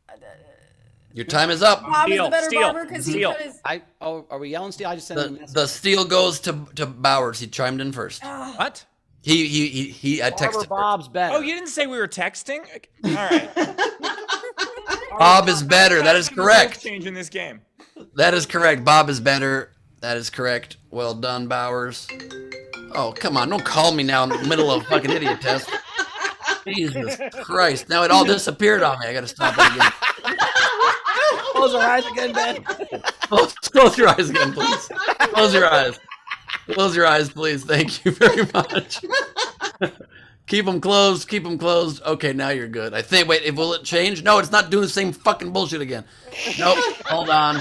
Your time is up. Bob is Steal, the better steal, barber because he steal. put his. Are we yelling steal? I just sent him a The, message. the steal goes to Bowers. He chimed in first. What? I texted Barber first. Bob's better. Oh, you didn't say we were texting? All right. Bob is better. That is correct. Change in this game. That is correct. Bob is better. That is correct. Well done, Bowers. Oh, come on. Don't call me now in the middle of a fucking idiot test. Jesus Christ. Now it all disappeared on me. I got to stop it again. Close our eyes again, Ben. Close your eyes again, please. Close your eyes. Close your eyes, please. Thank you very much. Keep them closed. Keep them closed. Okay, now you're good. I think. Wait, will it change? No, it's not doing the same fucking bullshit again. Nope. Hold on.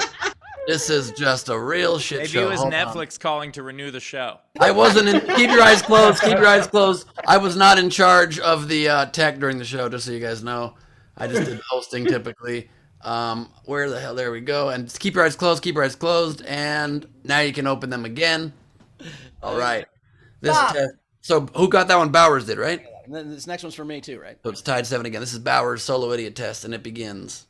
This is just a real shit Maybe show. it was Hold on. Netflix calling to renew the show. I wasn't in. Keep your eyes closed. Keep your eyes closed. I was not in charge of the tech during the show, just so you guys know. I just did hosting typically. Where the hell? There we go. And keep your eyes closed. Keep your eyes closed. And now you can open them again. All right. Stop. So who got that one? Bowers did, right? And then this next one's for me too, right? So it's tied 7 again. This is Bowers' solo idiot test, and it begins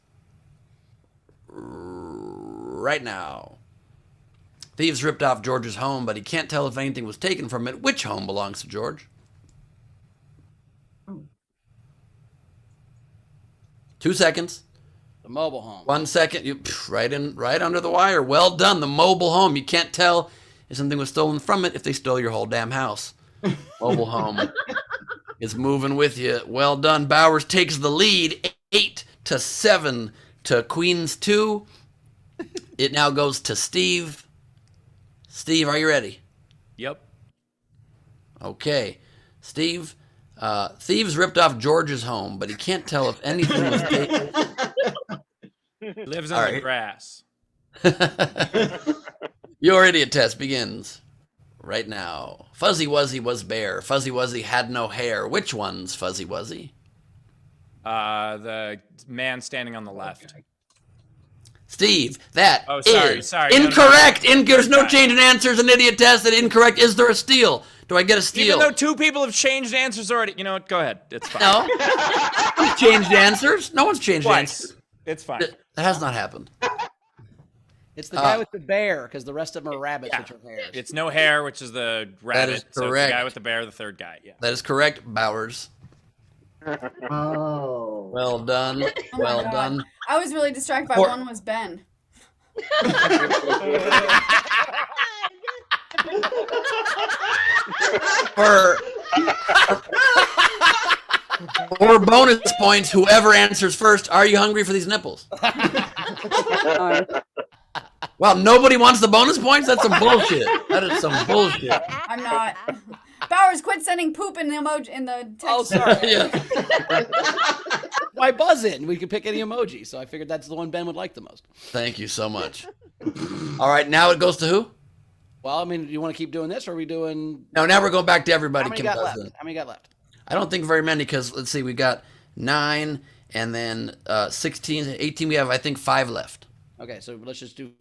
right now. Thieves ripped off George's home, but he can't tell if anything was taken from it. Which home belongs to George? 2 seconds. The mobile home. 1 second. You right under the wire. Well done. The mobile home. You can't tell if something was stolen from it if they stole your whole damn house. Mobile home is moving with you. Well done. Bowers takes the lead, 8-7 to Queens 2. It now goes to Steve. Steve, are you ready? Yep. Okay. Steve, thieves ripped off George's home, but he can't tell if anything was taken. He lives on the grass. Your idiot test begins right now. Fuzzy Wuzzy was bear. Fuzzy Wuzzy had no hair. Which one's Fuzzy Wuzzy? The man standing on the left. Steve, that is incorrect. There's no change in answers. An idiot test. That incorrect. Is there a steal? Do I get a steal? Even though 2 people have changed answers already. You know what? Go ahead. It's fine. No. Who's changed answers? No one's changed Twice. answers. It's fine. That has not happened. It's the guy with the bear, because the rest of them are rabbits, which are hares. It's no hair, which is the rabbit. That is So it's the correct. guy with the bear, the third guy. Yeah. That is correct, Bowers. Oh. Well done. Oh my Well God. done. I was really distracted by Four. one was Ben. For bonus points, whoever answers first, are you hungry for these nipples? Well, nobody wants the bonus points? That's some bullshit. That is some bullshit. I'm not. Bowers, quit sending poop in the emoji in the text. Oh, sorry. Yeah. Why buzz it? We could pick any emoji, so I figured that's the one Ben would like the most. Thank you so much. All right, now it goes to who? Well, I mean, do you want to keep doing this, or are we doing? No, now we're going back to everybody. How many Kim got does left? it. How many got left? I don't think very many because, let's see, we got 9 and then 16, 18. We have, I think, 5 left. Okay, so let's just do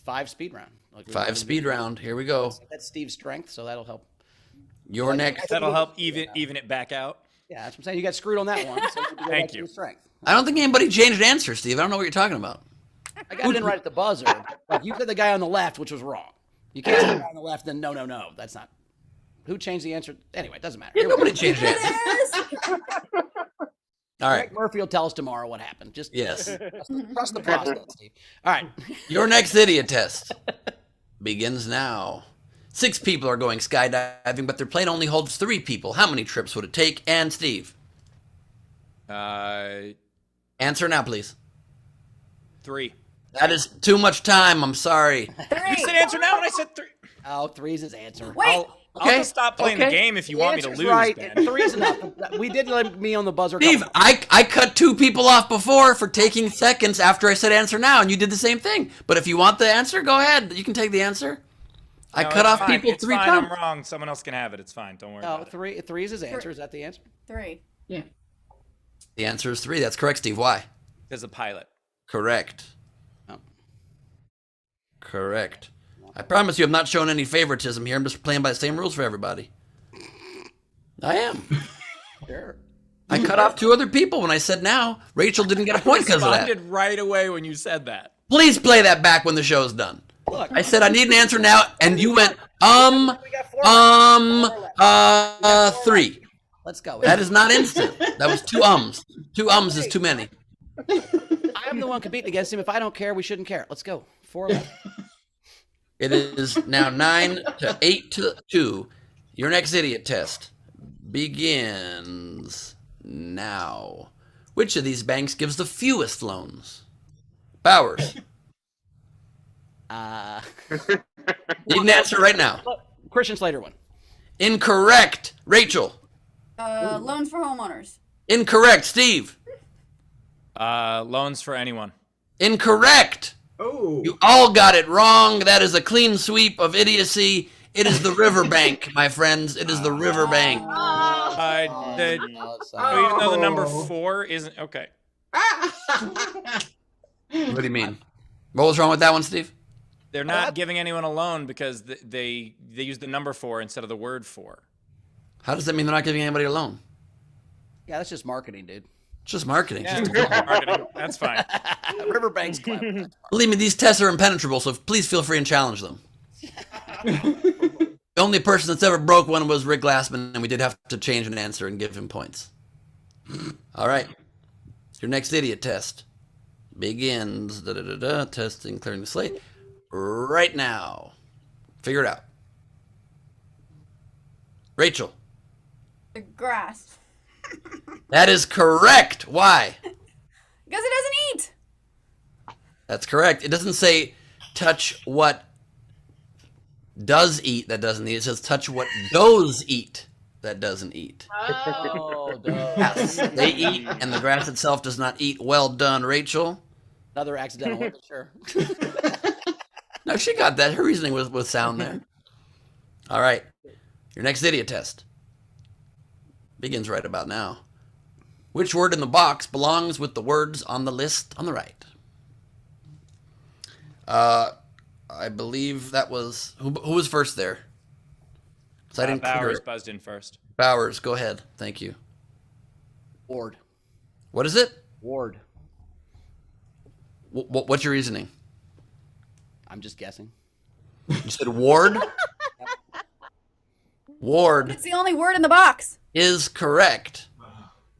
5 speed round. Like 5 speed round. Here we go. That's Steve's strength, so that'll help. Your next. That'll help even it back out. Yeah, that's what I'm saying. You got screwed on that one. So you Thank you. Strength. I don't think anybody changed answers, Steve. I don't know what you're talking about. I got it in right at the buzzer. Like you said the guy on the left, which was wrong. You can't say the guy on the left, then no. That's not. Who changed the answer? Anyway, it doesn't matter. Yeah, nobody changed answers. All right. Greg Murphy will tell us tomorrow what happened. Just Yes. trust the process, Steve. All right. Your next idiot test begins now. 6 people are going skydiving, but their plane only holds 3 people. How many trips would it take? And Steve, answer now, please. 3. That is too much time. I'm sorry. You said answer now, and I said 3. Oh, 3's his answer. Wait. I'll just stop playing the game if you want me to lose, Right. Ben. 3's enough. We did let me on the buzzer. Steve, I cut 2 people off before for taking seconds after I said answer now, and you did the same thing. But if you want the answer, go ahead. You can take the answer. I cut off people it's 3 fine. times. I'm wrong. Someone else can have it. It's fine. Don't worry No, about it. 3's his answer. Is that the answer? 3. Yeah. The answer is 3. That's correct, Steve. Why? There's a pilot. Correct. Oh. Correct. I promise you I'm not showing any favoritism here. I'm just playing by the same rules for everybody. I am. Sure. I cut off 2 other people when I said now. Rachel didn't get a point because of that. Responded right away when you said that. Please play that back when the show's done. Look, I said I need an answer now, and you went, 3. let's go. That is not instant. That was 2 ums. 2 ums is too many. I'm the one competing against him. If I don't care, we shouldn't care. Let's go. 4 left. It is now 9-8-2. Your next idiot test begins now. Which of these banks gives the fewest loans? Bowers. Need an answer right now. Christian Slater one. Incorrect. Rachel. Loans for homeowners. Incorrect. Steve. Loans for anyone. Incorrect. Oh. You all got it wrong. That is a clean sweep of idiocy. It is the riverbank, my friends. It is the riverbank. Even though the number 4 isn't okay. What do you mean? What was wrong with that one, Steve? They're not giving anyone a loan because they use the number 4 instead of the word for. How does that mean they're not giving anybody a loan? Yeah, that's just marketing, dude. It's just marketing. Yeah, marketing. That's fine. Riverbank's clever. Believe me, these tests are impenetrable, so please feel free and challenge them. The only person that's ever broke one was Rick Glassman, and we did have to change an answer and give him points. All right. Your next idiot test begins. Testing, clearing the slate. Right now. Figure it out. Rachel. The grass. That is correct. Why? Because it doesn't eat. That's correct. It doesn't say touch what does eat that doesn't eat. It says touch what does eat that doesn't eat. Oh, Yes, they eat, and the grass itself does not eat. Well done, Rachel. Another accidental one, but sure. No, she got that. Her reasoning was sound there. All right. Your next idiot test begins right about now. Which word in the box belongs with the words on the list on the right? I believe that was who was first there? 'Cause I didn't clear Bowers it. buzzed in first. Bowers, go ahead. Thank you. Ward. What is it? Ward. What's your reasoning? I'm just guessing. You said Ward? Ward It's the only word in the box. is correct.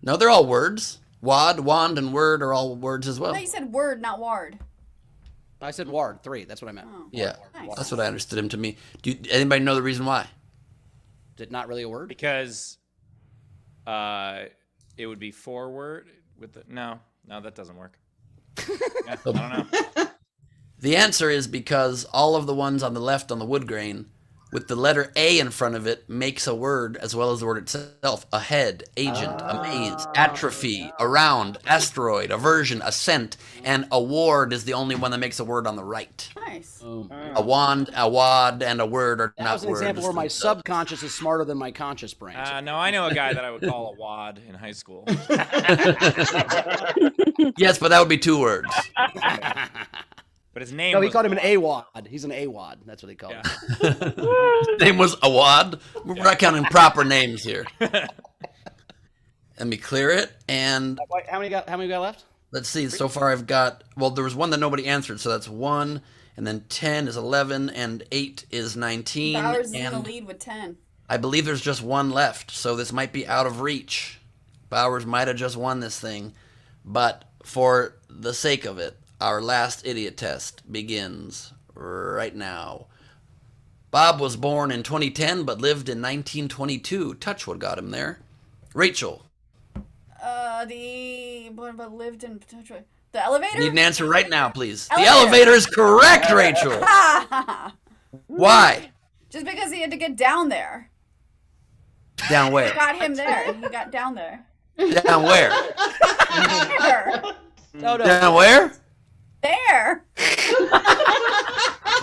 No, they're all words. Wad, wand, and word are all words as I well. thought you said word, not ward. I said Ward 3. That's what I meant. Oh. Yeah, Nice. that's what I understood him to me. Do anybody know the reason why? Is it not really a word? Because it would be forward with the no, that doesn't work. Yeah, I don't know. The answer is because all of the ones on the left on the wood grain with the letter A in front of it makes a word as well as the word itself. Ahead, agent, amaze, atrophy, around, asteroid, aversion, ascent, and award is the only one that makes a word on the right. Nice. A wand, a wad, and a word are That not was an words. example where my subconscious is smarter than my conscious brain. No, I know a guy that I would call a wad in high school. Yes, but that would be 2 words. But his name No, he was called him an AWOD. He's an AWOD. That's what he called him. His name was Awad. We're not counting proper names here. Let me clear it. And How many got left? let's see. So far I've got, well, there was one that nobody answered. So that's 1. And then 10 is 11. And 8 is 19. Bowers is in and the lead with 10. I believe there's just 1 left. So this might be out of reach. Bowers might have just won this thing. But for the sake of it, our last idiot test begins right now. Bob was born in 2010 but lived in 1922. Touch what got him there. Rachel. But lived in the elevator. Need an answer right now, please. Elevator. The elevator is correct, Rachel. Why? Just because he had to get down there. Down where? Got him there. He got down there. Down where? There. No. Down where? There.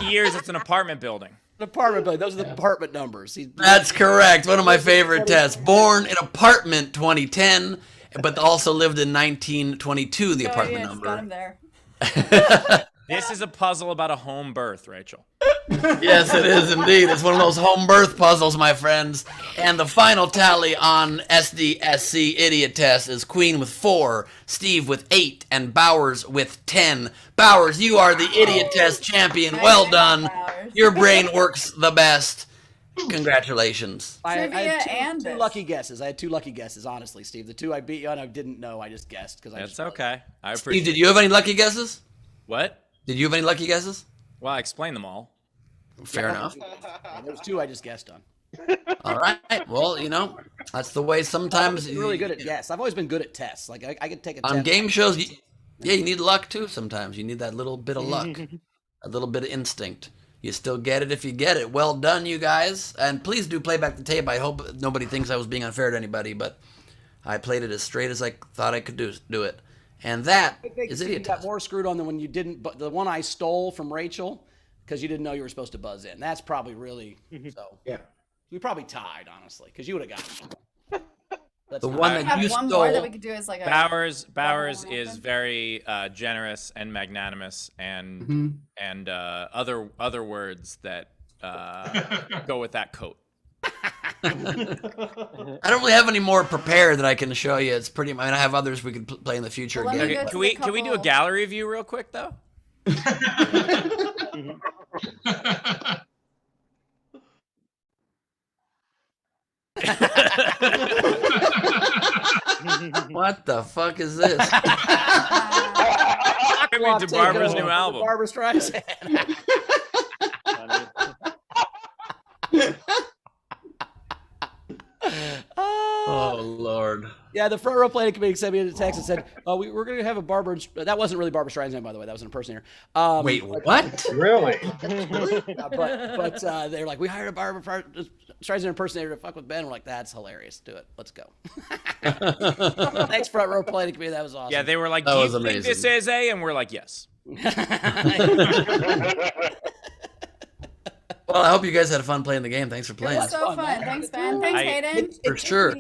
years. It's an apartment building. An apartment building. Those are the apartment numbers. That's correct. One of my favorite tests. Born in apartment 2010, but also lived in 1922, the apartment Got number. him there. This is a puzzle about a home birth, Rachel. Yes, it is indeed. It's one of those home birth puzzles, my friends. And the final tally on SDSC Idiot Test is Queen with 4, Steve with 8, and Bowers with 10. Bowers, you are the Idiot Test champion. Well done. Bowers. Your brain works the best. Congratulations. I Trivia had and two this. lucky guesses. I had 2 lucky guesses, honestly, Steve. The 2 I beat you on, I didn't know. I just guessed because I That's just okay. I Steve, appreciate did you have any lucky guesses? What? Did you have any lucky guesses? Well, I explained them all. Fair enough. There's 2 I just guessed on. All right. Well, you know, that's the way sometimes. I'm really good at guess. I've always been good at tests. Like I could take a On test. game shows, you need luck too sometimes. You need that little bit of luck, a little bit of instinct. You still get it if you get it. Well done, you guys. And please do play back the tape. I hope nobody thinks I was being unfair to anybody, but I played it as straight as I thought I could do it. And that I think is you Idiot got Test. more screwed on than when you didn't. But the one I stole from Rachel because you didn't know you were supposed to buzz in. That's probably really so. Yeah. We probably tied, honestly, because you would have got it. That's The not- one We that have you one more that stole. we could do as like a Bowers one is open. very generous and magnanimous, and other words that go with that coat. I don't really have any more prepared that I can show you. It's pretty. I mean, I have others we could play in the future Well, let me again. go but- to Can we do a gallery view real quick though? What the fuck is this? I mean, to Barbara's new album. Barbara Streisand. Oh Lord. Yeah, the front row planning committee sent me a text and said, we're going to have a Barbara. That wasn't really Barbara Streisand, by the way. That was an impersonator. Wait, what? Really? But they're like, we hired a Barbara Streisand impersonator to fuck with Ben. We're like, that's hilarious. Do it. Let's go. Thanks, front row planning committee. That was awesome. Yeah, they were like, That "Do you was think amazing. this is a?" And we're like, "Yes." Well, I hope you guys had fun playing the game. Thanks for It playing. was so fun, fun. man. Thanks, Ben. Thanks, Hayden. For sure.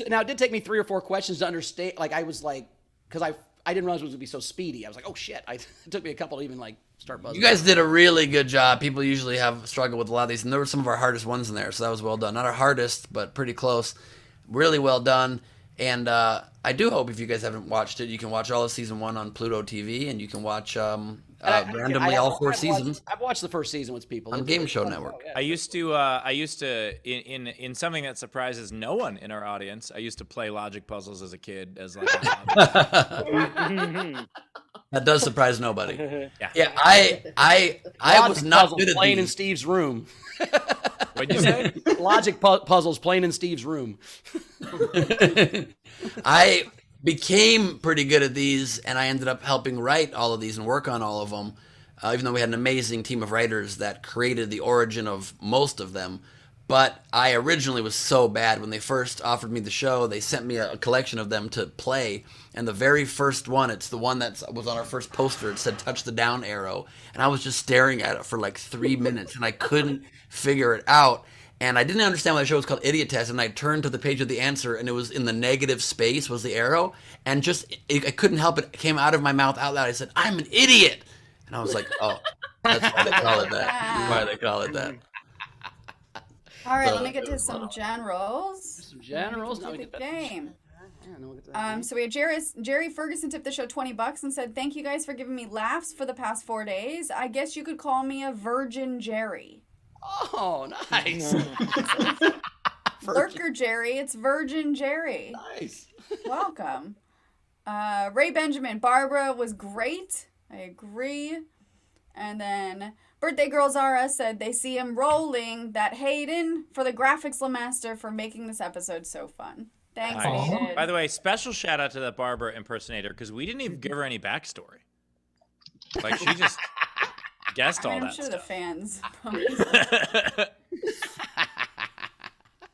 Now, it did take me 3 or 4 questions to understand. Like, I was like, because I didn't realize it was going to be so speedy. I was like, oh, shit. It took me a couple to even, like, start buzzing. You guys did a really good job. People usually have struggled with a lot of these, and there were some of our hardest ones in there, so that was well done. Not our hardest, but pretty close. Really well done. And I do hope if you guys haven't watched it, you can watch all of season 1 on Pluto TV, and you can watch randomly all 4 seasons I've watched the first season with people. on Game Show Network. Yeah. I used to in something that surprises no one in our audience. I used to play logic puzzles as a kid as like That does surprise nobody. Yeah. Yeah, I was not Puzzles good at playing in these. Steve's room. What'd you say? Logic puzzles playing in Steve's room. I became pretty good at these, and I ended up helping write all of these and work on all of them, even though we had an amazing team of writers that created the origin of most of them. But I originally was so bad. When they first offered me the show, they sent me a collection of them to play, and the very first one, it's the one that was on our first poster. It said touch the down arrow, and I was just staring at it for like 3 minutes, and I couldn't figure it out. And I didn't understand why the show was called Idiotest, and I turned to the page of the answer, and it was in the negative space was the arrow, and just I couldn't help it. It came out of my mouth out loud. I said, "I'm an idiot," and I was like, "Oh, that's why they call it that. Why they call it that." All right, let me get to some generals. Some generals. Now To we the get game. Yeah, now we get to So we had Jerry Ferguson tipped the show $20 and said, "Thank you guys for giving me laughs for the past 4 days. I guess you could call me a Virgin Jerry." Oh, nice. Lurker Jerry, it's Virgin Jerry. Nice. Welcome. Ray Benjamin, Barbara was great. I agree. And then Birthday Girl Zara said they see him rolling that Hayden for the graphics Lamaster for making this episode so fun. Thanks, Nice. Hayden. By the way, special shout out to that Barbara impersonator because we didn't even give her any backstory. Like she just guessed I mean, all I'm that sure the stuff. fans.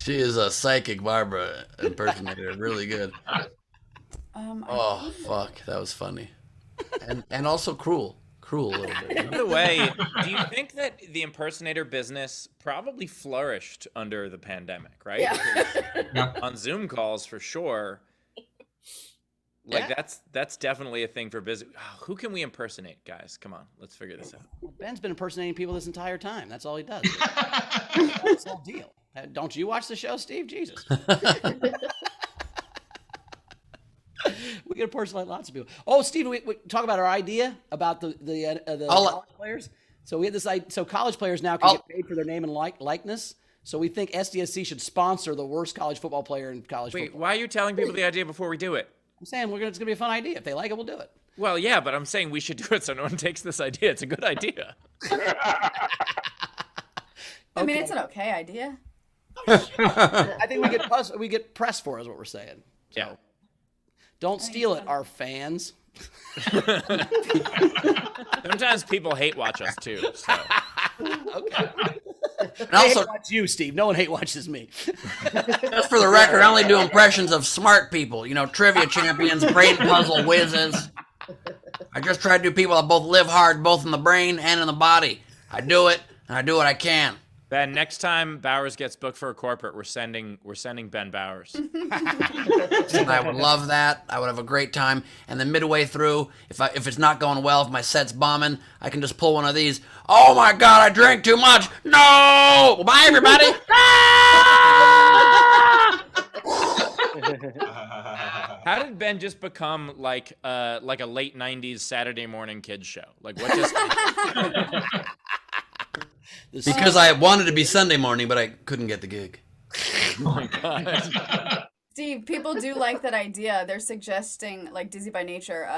She is a psychic Barbara impersonator. Really good. Oh fuck, that was funny, and also cruel a little bit. By the way, do you think that the impersonator business probably flourished under the pandemic, right? Yeah. On Zoom calls for sure. Like Yeah. that's definitely a thing for business. Who can we impersonate, guys? Come on, let's figure this out. Ben's been impersonating people this entire time. That's all he does. That's the whole deal. Don't you watch the show, Steve? Jesus. We can impersonate lots of people. Oh, Steve, we talk about our idea about the college players. So we had this idea. So college players now can get paid for their name and likeness. So we think SDSC should sponsor the worst college football player in college Wait, football. why are you telling people the idea before we do it? I'm saying it's gonna be a fun idea. If they like it, we'll do it. Well, yeah, but I'm saying we should do it so no one takes this idea. It's a good idea. I mean, it's an okay idea. I think we get press for it, is what we're saying. So, Yeah. don't steal it, our fans. Sometimes people hate watch us too. So. Okay. And also, hate watch you, Steve. No one hate watches me. just for the record, I only do impressions of smart people. You know, trivia champions, brain puzzle whizzes. I just try to do people that both live hard, both in the brain and in the body. I do it, and I do what I can. Ben, next time Bowers gets booked for a corporate, we're sending Ben Bowers. I would love that. I would have a great time. And then midway through, if it's not going well, if my set's bombing, I can just pull one of these. Oh my God, I drank too much. No! Well, bye, everybody. How did Ben just become like a late '90s Saturday morning kids show? Like what just? Because I wanted to be Sunday morning, but I couldn't get the gig. Oh my God. Steve, people do like that idea. They're suggesting, like Dizzy by Nature,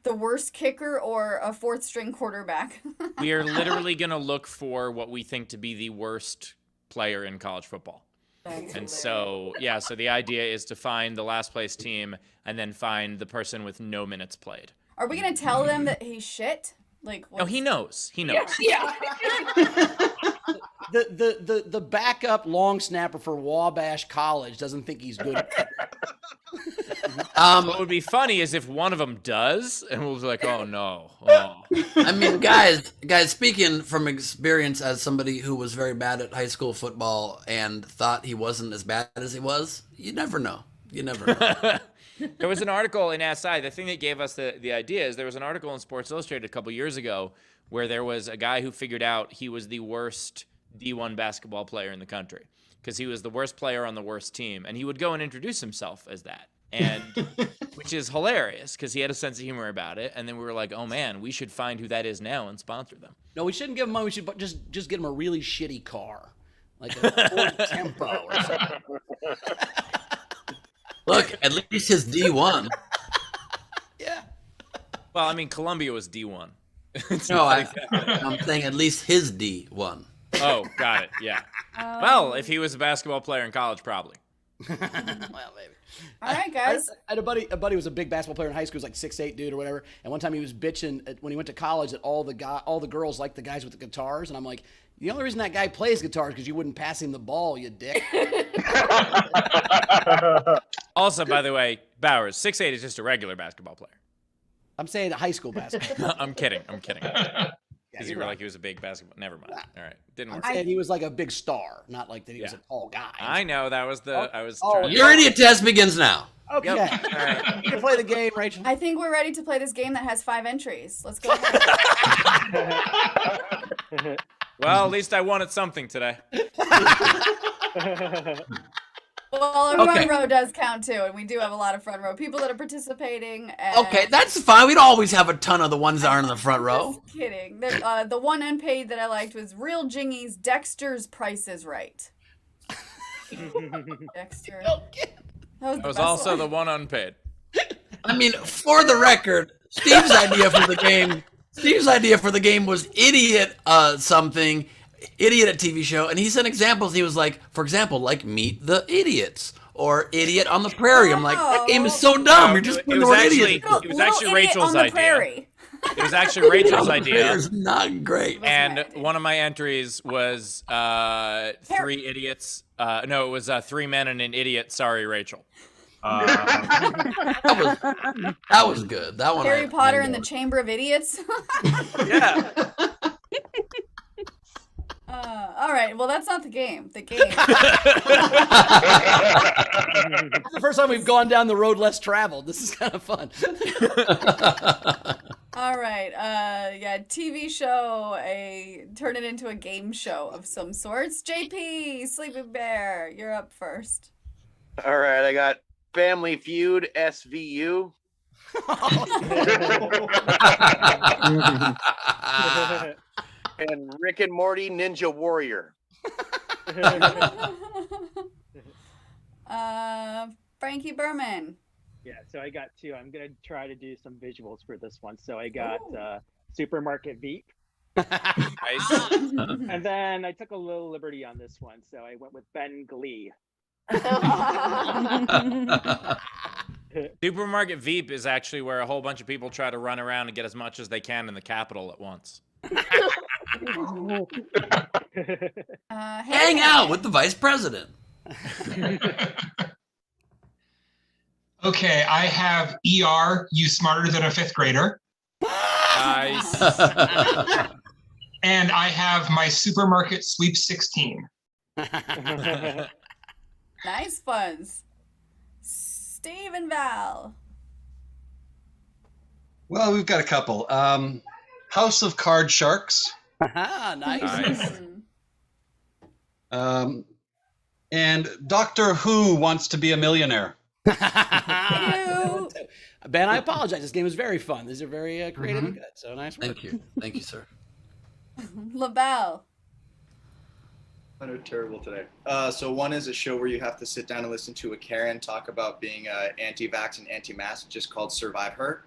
the worst kicker or a fourth string quarterback. We are literally going to look for what we think to be the worst player in college football. And so, yeah, so the idea is to find the last place team and then find the person with no minutes played. Are we going to tell them that he's shit? Like, No, he knows. He knows. Yeah. The backup long snapper for Wabash College doesn't think he's good. What would be funny is if one of them does, and we'll be like, oh no. Oh. I mean, guys, speaking from experience as somebody who was very bad at high school football and thought he wasn't as bad as he was, you never know. You never know. There was an article in SI. The thing that gave us the idea is there was an article in Sports Illustrated a couple years ago where there was a guy who figured out he was the worst D1 basketball player in the country because he was the worst player on the worst team. And he would go and introduce himself as that. And which is hilarious because he had a sense of humor about it. And then we were like, oh man, we should find who that is now and sponsor them. No, we shouldn't give him money. We should just get him a really shitty car, like a Ford Tempo or something. Look, at least his D1. Yeah. Well, I mean, Columbia was D1. No, I'm saying at least his D1. Oh, got it. Yeah. Well, if he was a basketball player in college, probably. Well, maybe. all right, guys. I had a buddy who was a big basketball player in high school, he was like 6'8" dude or whatever. And one time he was bitching when he went to college that all the girls liked the guys with the guitars. And I'm like, the only reason that guy plays guitar is because you wouldn't pass him the ball, you dick. Also, by the way, Bowers, 6'8" is just a regular basketball player. I'm saying high school basketball. I'm kidding. Yeah, Because you you're were right. like he was a big basketball. Never mind. All right, didn't I'm work. saying he was like a big star, not like that he was Yeah. a tall guy. I know that was the. I was. Oh, trying to- Your idiot test begins now. Okay. Yep. All right. You can play the game, Rachel. I think we're ready to play this game that has 5 entries. Let's go ahead. Well, at least I won at something today. Well, a Okay. front row does count too, and we do have a lot of front row people that are participating. And Okay, that's fine. We'd always have a ton of the ones that aren't in the front row. Just kidding. The one unpaid that I liked was Real Jingies. Dexter's Price is Right. Dexter. That I was also the one unpaid. I mean, for the record, Steve's idea for the game was idiot something, idiot at TV show, and he sent examples. He was like, for example, like Meet the Idiots or Idiot on the Prairie. I'm like, that game is so dumb. You're just putting the word idiot. It was actually Rachel's on the idea. Prairie. It was actually Rachel's idea. It's not great. And one of my entries was 3 idiots. No, it was 3 men and an idiot. Sorry, Rachel. That was good. That one. Harry Potter and the Chamber of Idiots. Yeah. All right. Well, that's not the game. The game. It's the first time we've gone down the road less traveled. This is kind of fun. All right. Yeah. TV show. Turn it into a game show of some sorts. JP, Sleeping Bear, you're up first. All right, I got Family Feud, SVU. And Rick and Morty, Ninja Warrior. Frankie Berman. Yeah, so I got 2. I'm gonna try to do some visuals for this one. So I got Supermarket Veep. Nice. And then I took a little liberty on this one, so I went with Ben Glee. Supermarket Veep is actually where a whole bunch of people try to run around and get as much as they can in the Capitol at once. Hang out with the vice president. Okay, I have ER, You Smarter Than a Fifth Grader. Nice. And I have my supermarket sweep 16. Nice ones. Steve and Val. Well, we've got a couple. House of Card Sharks. Nice. And Doctor Who Wants to Be a Millionaire. Ben, I apologize. This game is very fun. These are very creative and good. So nice work. Thank you, sir. LaBelle. Mine are terrible today. So one is a show where you have to sit down and listen to a Karen talk about being anti-vax and anti-mask, just called Survive Her.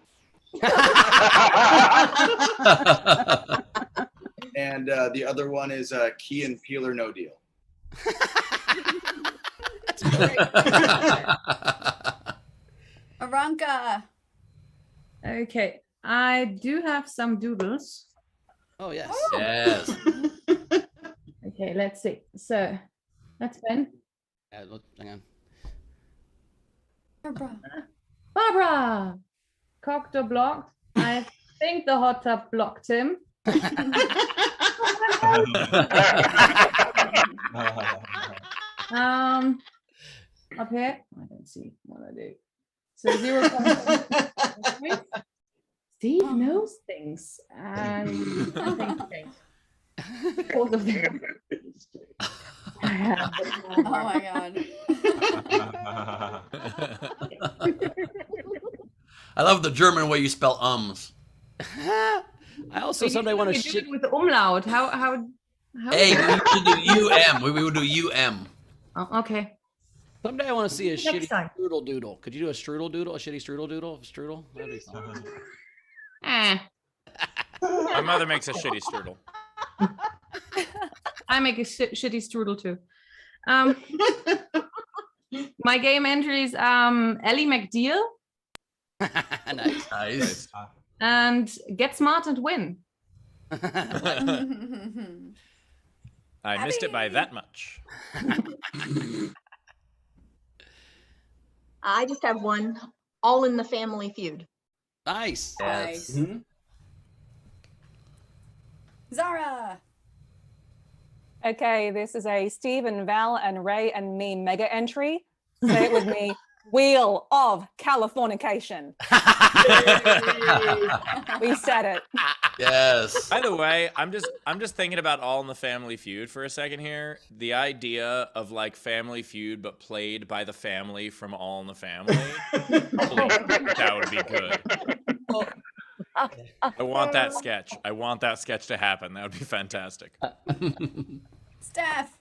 And the other one is Key and Peele or No Deal. That's great. Aranka. Okay, I do have some doodles. Oh, yes. Yes. Okay, let's see. So, that's Ben. Hang on. Barbara! Cocked or blocked? I think the hot tub blocked him. Up here, I don't see what I do. So 0. Steve knows things, and nothing's changed. Both of them. Oh my god. I love the German way you spell ums. I also someday want to do it with the umlaut. How Hey, we should do UM. We would do UM. Oh, okay. Someday I want to see a Next shitty time. strudel doodle. Could you do a strudel doodle? A shitty strudel doodle? Strudel? That'd be fun. My mother makes a shitty strudel. I make a shitty strudel too. My game entry is Ellie McDeal. Nice. And Get Smart and Win. I missed it by that much. I just have one. All in the Family Feud. Nice. Nice. Zara. Okay, this is a Steve and Val and Ray and me mega entry. Say it with me. Wheel of Californication. We said it. Yes. By the way, I'm just thinking about All in the Family Feud for a second here. The idea of like Family Feud but played by the family from All in the Family. That would be good. I want that sketch. I want that sketch to happen. That would be fantastic. Steph.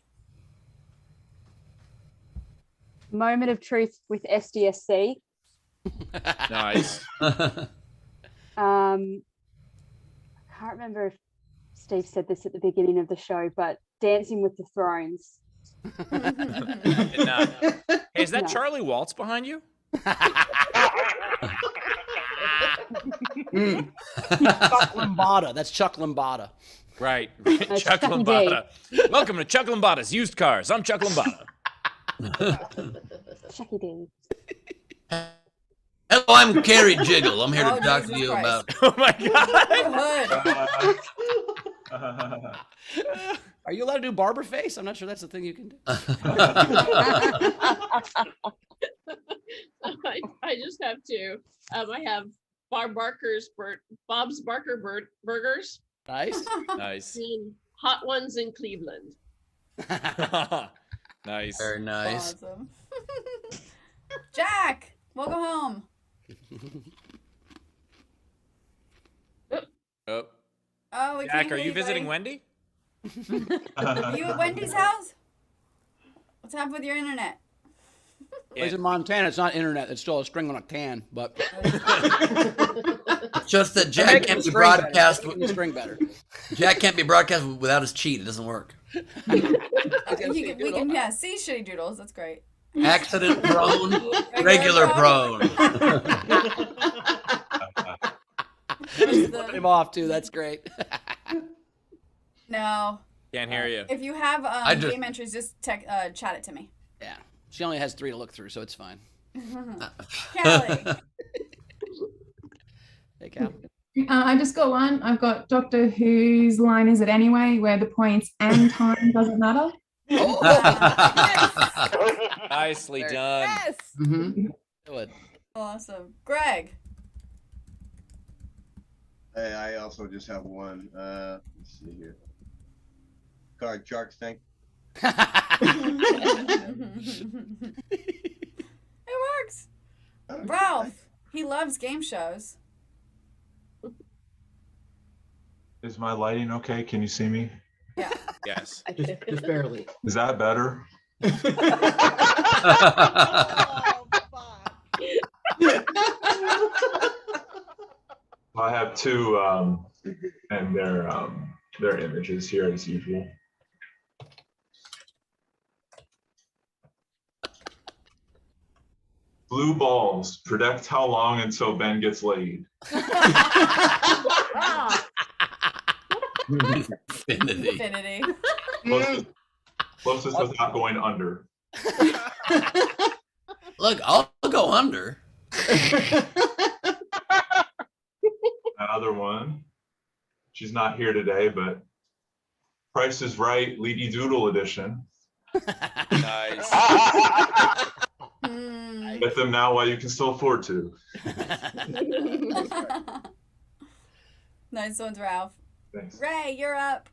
Moment of truth with SDSC. Nice. I can't remember if Steve said this at the beginning of the show, but Dancing with the Thrones. No. Hey, is that No. Charlie Waltz behind you? Chuck Lambada. That's Chuck Lambada. Right. That's Chuck Chuck and Lambada. Welcome to Chuck Lambada's Used Cars. I'm Chuck Lambada. Chucky D. Hello, I'm Carrie Jiggle. I'm here to Oh, talk to Jesus you Christ. about. Oh my God. Are you allowed to do barber face? I'm not sure that's the thing you can do. I just have two. I have Bob's Barker Burgers. Nice. Nice. And Hot Ones in Cleveland. Nice. Very nice. Awesome. Jack, we'll go home. Oh. Oh, we Jack, can't are hear you visiting buddy. Wendy? Are you at Wendy's house? What's up with your internet? He's in Montana. It's not internet. It's still a string on a can, but Just that Jack can't be broadcast. The string better. Jack can't be broadcast without his cheat. It doesn't work. We can see shitty doodles. That's great. Accident prone, regular prone. Flipping him off too. That's great. No. Can't hear you. If you have just- game entries, just chat it to me. Yeah, she only has 3 to look through, so it's fine. Callie. Hey, Cal. I just got one. I've got Doctor Whose line is it anyway, where the points and time doesn't matter. Nicely done. Yes. Good. Awesome. Greg. Hey, I also just have one. Let's see here. Card Shark Tank. It works. Ralph. He loves game shows. Is my lighting okay? Can you see me? Yeah. Yes. Just barely. Is that better? I have two, and their images here as usual. Blue balls predict how long until Ben gets laid. Infinity. Closest without going under. Look, I'll go under. Another one. She's not here today, but Price is Right, Leedy Doodle edition. Nice. Get them now while you can still afford to. Nice ones, Ralph. Thanks. Ray, you're up.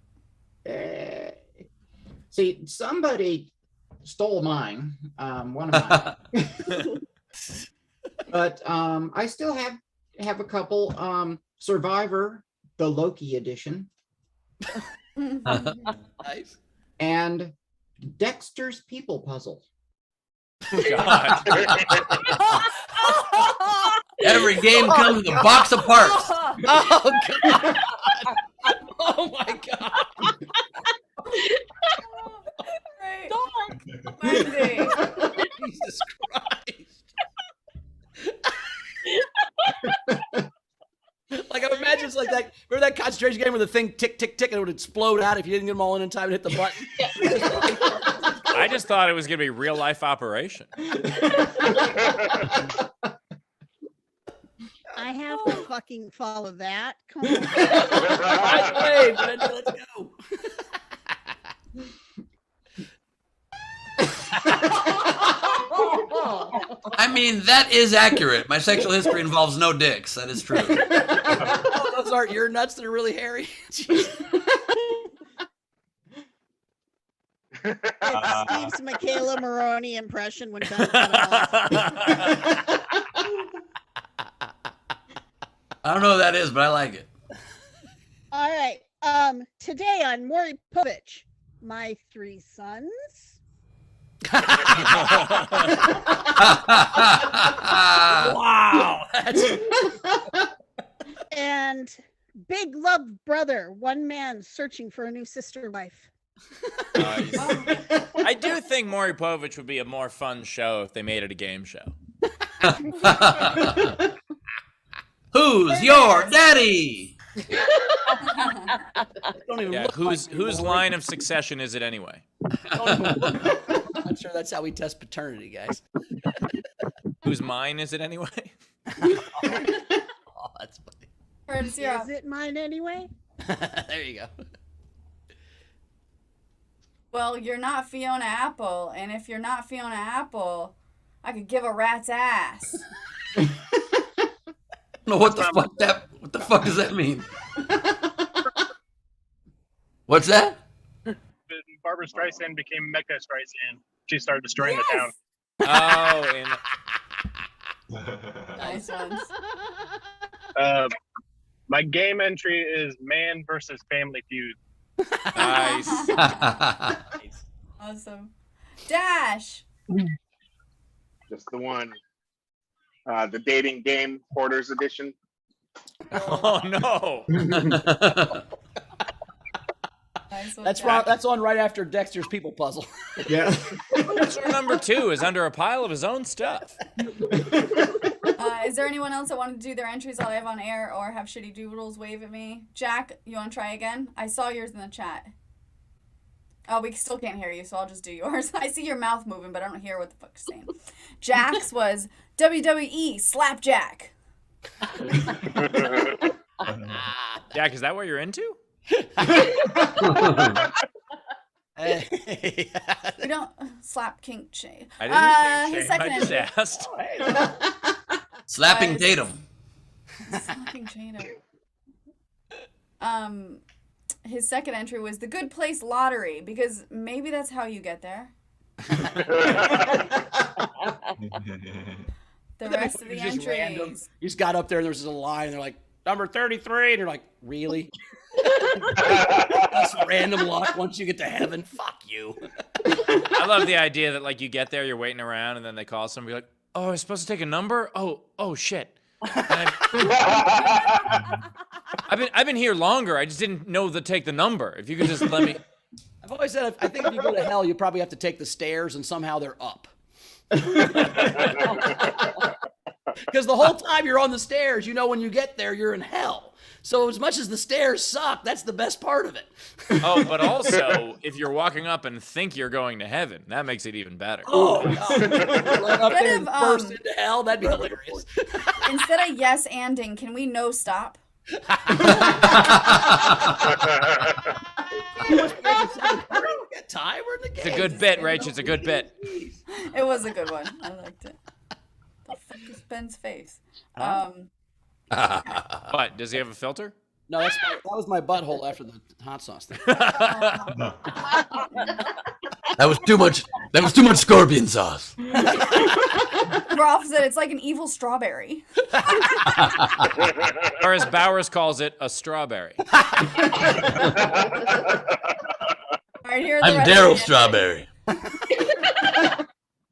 See, somebody stole mine, one of mine. But I still have a couple. Survivor, the Loki edition. Nice. And Dexter's People Puzzle. God. Every game comes with a box of parts. Oh, God. Oh, my God. Wendy. Jesus Christ. Like, I imagine it's like that. Remember that concentration game where the thing tick, tick, tick, and it would explode out if you didn't get them all in time and hit the button? I just thought it was going to be real life operation. I have to fucking follow that. Come on. Right way, Brenda, let's go. I mean, that is accurate. My sexual history involves no dicks. That is true. Oh, those aren't your nuts that are really hairy. It's Steve's Michaela Maroney impression when Ben cut it off. I don't know who that is, but I like it. All right. Today on Maury Povich, my three sons. Wow. And big love brother, one man searching for a new sister wife. Nice. I do think Maury Povich would be a more fun show if they made it a game show. Who's your daddy? Don't even Yeah, look whose like line of succession is it anyway? I'm sure that's how we test paternity, guys. Whose mine is it anyway? Oh, that's funny. Curtis, you're up. Is it mine anyway? There you go. Well, you're not Fiona Apple, and if you're not Fiona Apple, I could give a rat's ass. No, what the fuck does that mean? What's that? Barbara Streisand became Mecca Streisand. She started destroying the town. Oh, Nice ones. My game entry is Man versus Family Feud. Nice. Awesome. Dash. Just the one. The dating game Hoarders Edition. Oh no. Nice one, That's Dash. wrong. That's on right after Dexter's People Puzzle. Yeah. Producer number 2 is under a pile of his own stuff. Is there anyone else that wanted to do their entries while I have on air or have shitty doodles wave at me? Jack, you want to try again? I saw yours in the chat. Oh, we still can't hear you, so I'll just do yours. I see your mouth moving, but I don't hear what the fuck you're saying. Jack's was WWE Slapjack. Jack, is that what you're into? We don't slap kink shade. I didn't His think second I just entry. asked. Slapping Tatum. Slapping Tatum. His second entry was the Good Place Lottery, because maybe that's how you get there. The rest of the Just random. entries. You just got up there and there was just a line, and they're like, number 33, and you're like, really? That's random luck once you get to heaven. Fuck you. I love the idea that like you get there, you're waiting around, and then they call somebody like, "Oh, I was supposed to take a number. Oh shit." I've been here longer. I just didn't know to take the number. If you could just let me. I've always said, I think if you go to hell, you probably have to take the stairs, and somehow they're up. Because the whole time you're on the stairs, you know when you get there, you're in hell. So as much as the stairs suck, that's the best part of it. Oh, but also, if you're walking up and think you're going to heaven, that makes it even better. Oh, run up there and burst into hell, that'd be hilarious. Instead of yes anding, can we no stop? It's a good bit, Rach. It's a good bit. It was a good one. I liked it. The fuck is Ben's face? What? Does he have a filter? No, that was my butthole after the hot sauce thing. That was too much. That was too much scorpion sauce. Rolf said it's like an evil strawberry. Or as Bowers calls it, a strawberry. All right, here are the I'm rest of Daryl the Strawberry.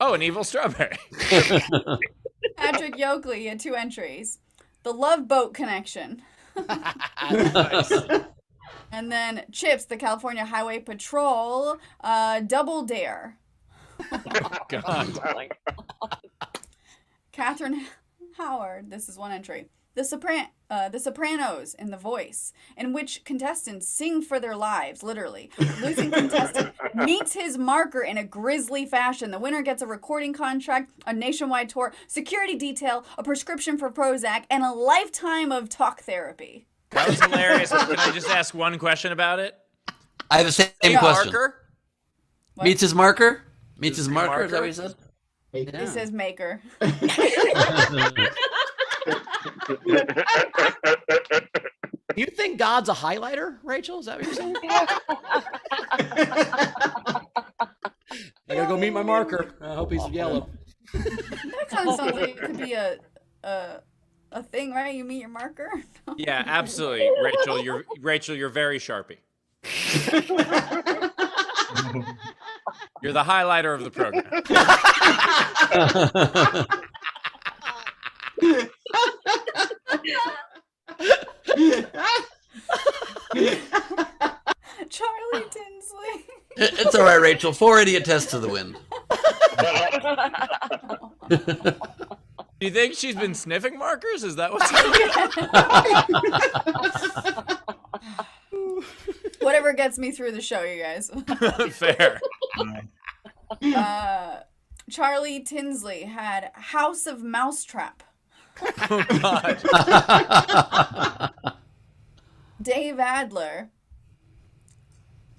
Oh, an evil strawberry. Patrick Yoakley had 2 entries. The Love Boat Connection. Nice. And then Chips, the California Highway Patrol, Double Dare. God. Catherine Howard, this is 1 entry. The Sopranos in The Voice, in which contestants sing for their lives, literally. Losing contestant meets his marker in a grisly fashion. The winner gets a recording contract, a nationwide tour, security detail, a prescription for Prozac, and a lifetime of talk therapy. That was hilarious. Can I just ask one question about it? I have the same question. Marker? Meets his marker? Meets his marker? Is that what he said? It says maker. You think God's a highlighter, Rachel? Is that what you're saying? I gotta go meet my marker. I hope he's yellow. That kind of sounds like it could be a thing, right? You meet your marker. Yeah, absolutely, Rachel. You're very Sharpie. You're the highlighter of the program. Charlie Tinsley. It's all right, Rachel. 4 Idiotest to the win. Do you think she's been sniffing markers? Is that what's Whatever gets me through the show, you guys. Fair. Charlie Tinsley had House of Mousetrap. Oh, God. Dave Adler.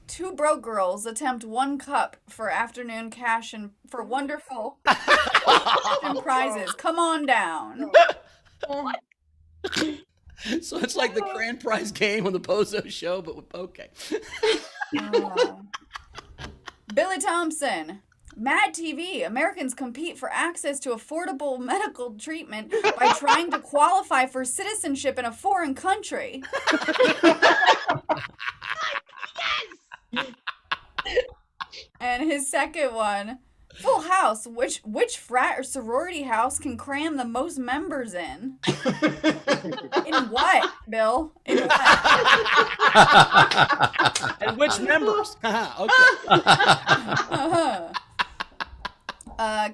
2 broke girls attempt 1 cup for afternoon cash and for wonderful and prizes. Come on down. So it's like the grand prize game on the Bozo show, but with okay. Billy Thompson. Mad TV. Americans compete for access to affordable medical treatment by trying to qualify for citizenship in a foreign country. And his second one, Full House. Which frat or sorority house can cram the most members in? In what, Bill? In what? And which members? Okay.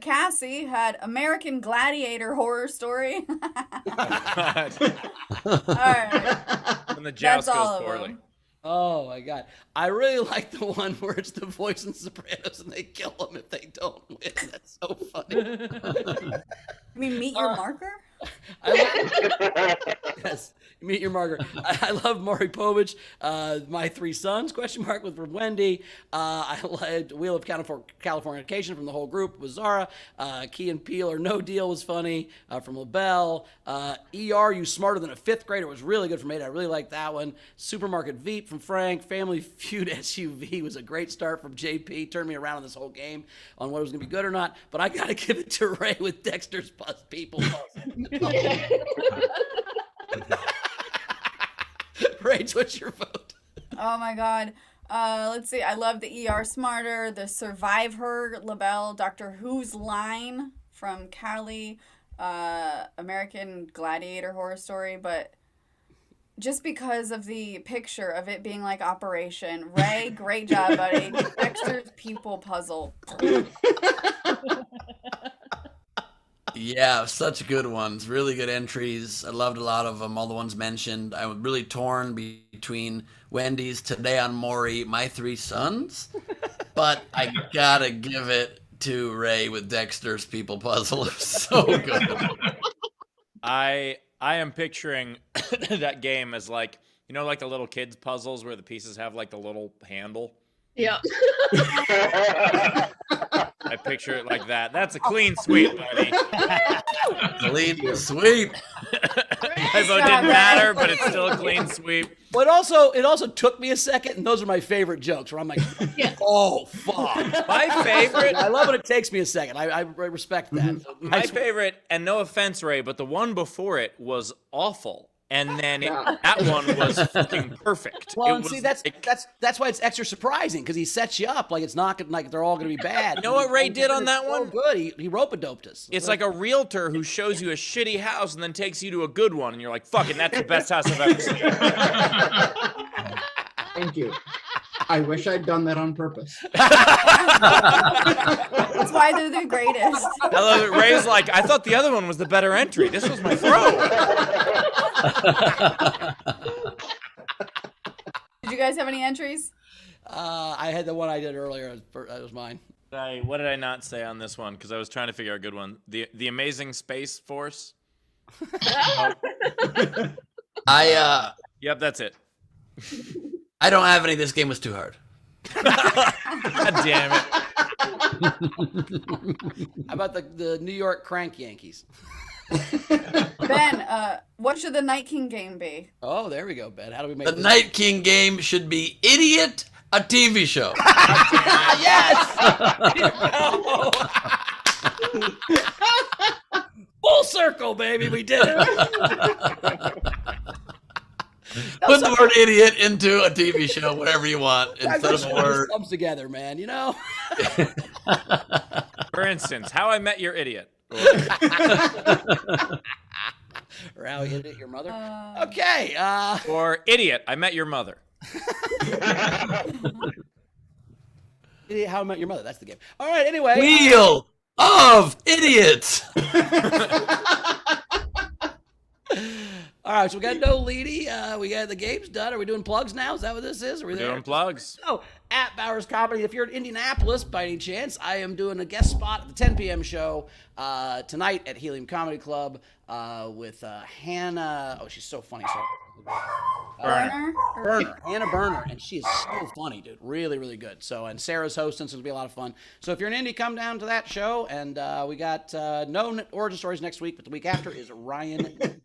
Cassie had American Gladiator Horror Story. All right. When the joust That's all goes of poorly. them. Oh my God. I really like the one where it's the voice in Sopranos and they kill them if they don't win. That's so funny. You mean meet your marker? Yes, meet your marker. I love Maury Povich. My Three Sons, question mark, with from Wendy. I liked Wheel of Californication from the whole group with Zara. Key and Peele or No Deal was funny from LaBelle. ER, You Smarter Than a Fifth Grader was really good from Ada. I really liked that one. Supermarket Veep from Frank. Family Feud SUV was a great start from JP. Turned me around on this whole game on what was going to be good or not. But I got to give it to Ray with Dexter's People. Rach, what's your vote? Oh my god. Let's see. I love the ER Smarter, the Survive Her, LaBelle, Doctor Who's Line from Callie, American Gladiator Horror Story, but just because of the picture of it being like Operation. Ray, great job, buddy. Dexter's People Puzzle. Yeah, such good ones. Really good entries. I loved a lot of them, all the ones mentioned. I was really torn between Wendy's, Today on Maury, My Three Sons. But I gotta give it to Ray with Dexter's People Puzzle. It was so good. I am picturing that game as like, you know, like the little kids puzzles where the pieces have like the little handle. Yeah. I picture it like that. That's a clean sweep, buddy. Clean sweep. My vote didn't matter, but it's still a clean sweep. But it also took me a second, and those are my favorite jokes. Where I'm like, oh fuck. My favorite. I love when it takes me a second. I respect that. My favorite, and no offense, Ray, but the one before it was awful. And then that one was fucking perfect. Well, and see, that's why it's extra surprising, because he sets you up like it's not gonna, like they're all going to be bad. You know what Ray did on that one? Good. He rope-a-doped us. It's like a realtor who shows you a shitty house and then takes you to a good one, and you're like, "Fucking, that's the best house I've ever seen." Thank you. I wish I'd done that on purpose. That's why they're the greatest. I love it. Ray's like, I thought the other one was the better entry. This was my throw. Did you guys have any entries? I had the one I did earlier. That was mine. What did I not say on this one? Because I was trying to figure out a good one. The Amazing Space Force. Yep, that's it. I don't have any. This game was too hard. God damn it. How about the New York Crank Yankees? Ben, what should the Night King game be? Oh, there we go, Ben. How do we make The this? Night King game should be Idiot, a TV show. Yes! Full circle, baby. We did it. Put the word idiot into a TV show, whatever you want, instead of a word. Comes together, man. You know. For instance, How I Met Your Idiot. Or How I Idiot Your Mother. Okay. Or Idiot, I Met Your Mother. Idiot, How I Met Your Mother. That's the game. All right. Anyway. Wheel of Idiots. All right, so we got no Leedy. We got the game's done. Are we doing plugs now? Is that what this is? Are we there? Doing plugs. So, at Bowers Comedy, if you're in Indianapolis by any chance, I am doing a guest spot at the 10 p.m. show tonight at Helium Comedy Club with Hannah. Oh, she's so funny. Burner. Hannah Burner. And she is so funny, dude. Really, really good. So, and Sarah's hosting, so it'll be a lot of fun. So if you're in Indy, come down to that show. And we got no origin stories next week, but the week after is Ryan.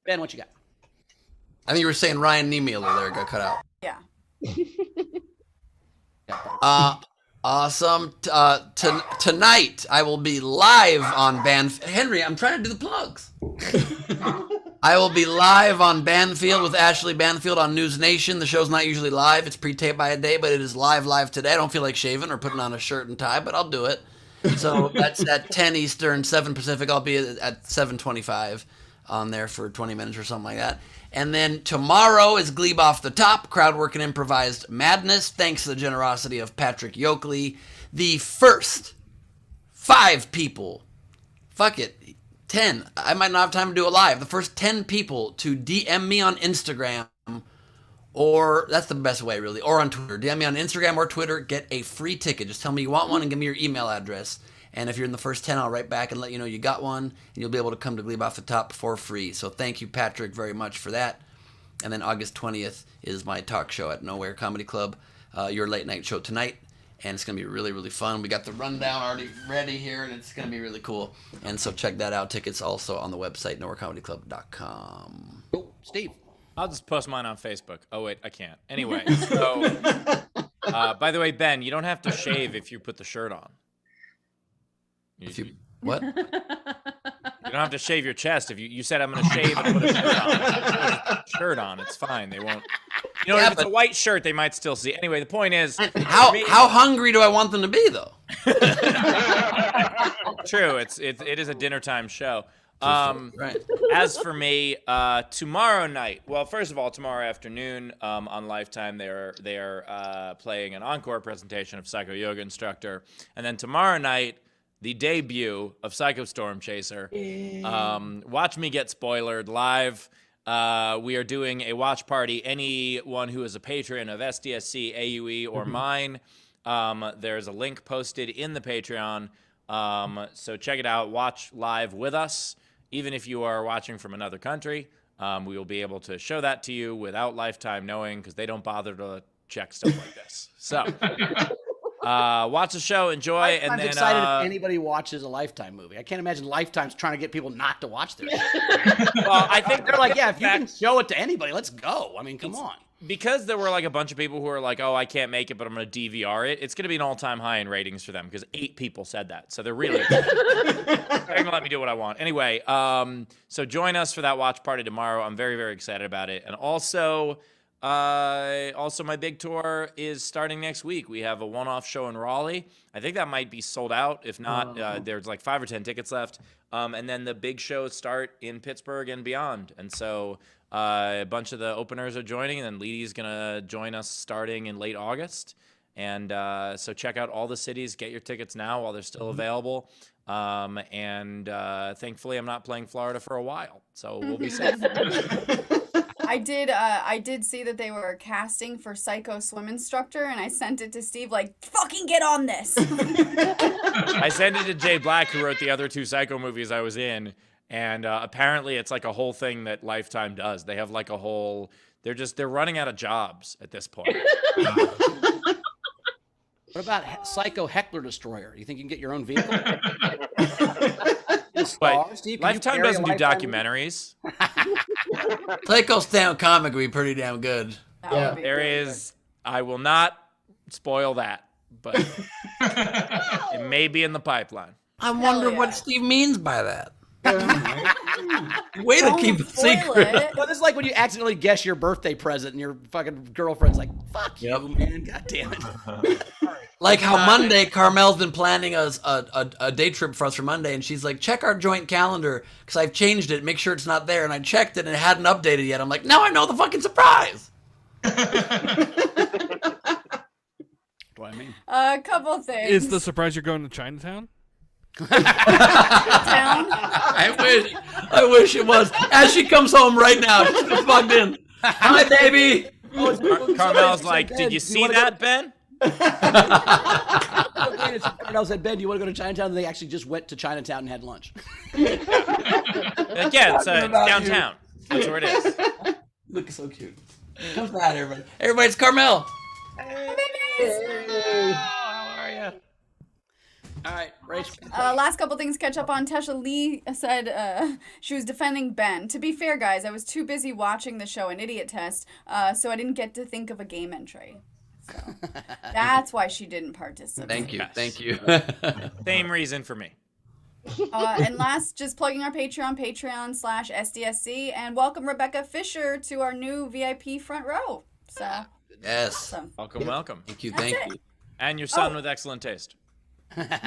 Ben, what you got? I think you were saying Ryan Niemiller there, got cut out. Yeah. Awesome. Tonight I will be live on Henry, I'm trying to do the plugs. I will be live on Banfield with Ashley Banfield on News Nation. The show's not usually live. It's pre-taped by a day, but it is live today. I don't feel like shaving or putting on a shirt and tie, but I'll do it. So that's at 10 Eastern, 7 Pacific. I'll be at 7:25 on there for 20 minutes or something like that. And then tomorrow is Glebe Off the Top, crowd work and improvised madness, thanks to the generosity of Patrick Yoakley. The first 5 people, 10, I might not have time to do it live. The first 10 people to DM me on Instagram, or that's the best way really, or on Twitter. DM me on Instagram or Twitter, get a free ticket. Just tell me you want one and give me your email address. And if you're in the first 10, I'll write back and let you know you got one, and you'll be able to come to Glebe Off the Top for free. So thank you, Patrick, very much for that. And then August 20th is my talk show at Nowhere Comedy Club, your late night show tonight. And it's going to be really, really fun. We got the rundown already ready here, and it's going to be really cool. And so check that out. Tickets also on the website, nowherecomedyclub.com. Cool. Steve. I'll just post mine on Facebook. Oh, wait, I can't. Anyway, so, by the way, Ben, you don't have to shave if you put the shirt on. What? You don't have to shave your chest. If you said I'm going to shave and put a shirt on, it's fine. They won't. You know, if it's a white shirt, they might still see. Anyway, the point is, how hungry do I want them to be, though? True. It is a dinner time show. Right. As for me, tomorrow night. Well, first of all, tomorrow afternoon on Lifetime, they are playing an encore presentation of Psycho Yoga Instructor, and then tomorrow night, the debut of Psycho Storm Chaser. Watch me get spoilered live. We are doing a watch party. Anyone who is a patron of SDSC, AUE, or mine, there's a link posted in the Patreon. So check it out. Watch live with us. Even if you are watching from another country, we will be able to show that to you without Lifetime knowing, because they don't bother to check stuff like this. So watch the show, enjoy, and I'm then excited if anybody watches a Lifetime movie. I can't imagine Lifetime's trying to get people not to watch their shit. well, I think they're like, yeah, if you can show it to anybody, let's go. I mean, come on. Because there were like a bunch of people who are like, oh, I can't make it, but I'm going to DVR it. It's going to be an all-time high in ratings for them because 8 people said that. So they're really they're going to let me do what I want. Anyway, so join us for that watch party tomorrow. I'm very, very excited about it. And also my big tour is starting next week. We have a one-off show in Raleigh. I think that might be sold out. If not, there's like 5 or 10 tickets left. And then the big shows start in Pittsburgh and beyond. And so a bunch of the openers are joining, and then Leedy's going to join us starting in late August. And so check out all the cities. Get your tickets now while they're still available. And thankfully, I'm not playing Florida for a while, so we'll be safe. I did see that they were casting for Psycho Swim Instructor, and I sent it to Steve like, fucking get on this. I sent it to Jay Black, who wrote the other 2 Psycho movies I was in. And apparently it's like a whole thing that Lifetime does. They have like a whole, they're running out of jobs at this point. What about Psycho Heckler Destroyer? You think you can get your own vehicle? But Lifetime doesn't do documentaries. Psycho stand-up comic would be pretty damn good. Yeah. There is, I will not spoil that, but it may be in the pipeline. I'm wondering what Steve means by that. Way to keep it secret. Well, this is like when you accidentally guess your birthday present and your fucking girlfriend's like, fuck you, man. God damn it. Like how Monday, Carmel's been planning a day trip for us for Monday, and she's like, check our joint calendar, because I've changed it, make sure it's not there. And I checked it, and it hadn't updated yet. I'm like, now I know the fucking surprise. What do I mean? A couple things. Is the surprise you're going to Chinatown? I wish it was. As she comes home right now, she's plugged in. Hi, baby. Carmel's like, did you see that, Ben? Carmel said, Ben, do you want to go to Chinatown? And they actually just went to Chinatown and had lunch. Again, it's downtown. That's where it is. Look so cute. Come fat, everybody. Everybody, it's Carmel. Hey. How are you? All right, Rachel. Last couple things to catch up on. Tesha Lee said she was defending Ben. To be fair, guys, I was too busy watching the show, An Idiotest, so I didn't get to think of a game entry. So that's why she didn't participate. Thank you. Thank you. Same reason for me. And last, just plugging our Patreon.com/SDSC, and welcome Rebecca Fisher to our new VIP front row. So yes. Awesome. Welcome, welcome. Thank you. That's Thank it. you. And your son with excellent taste. We want to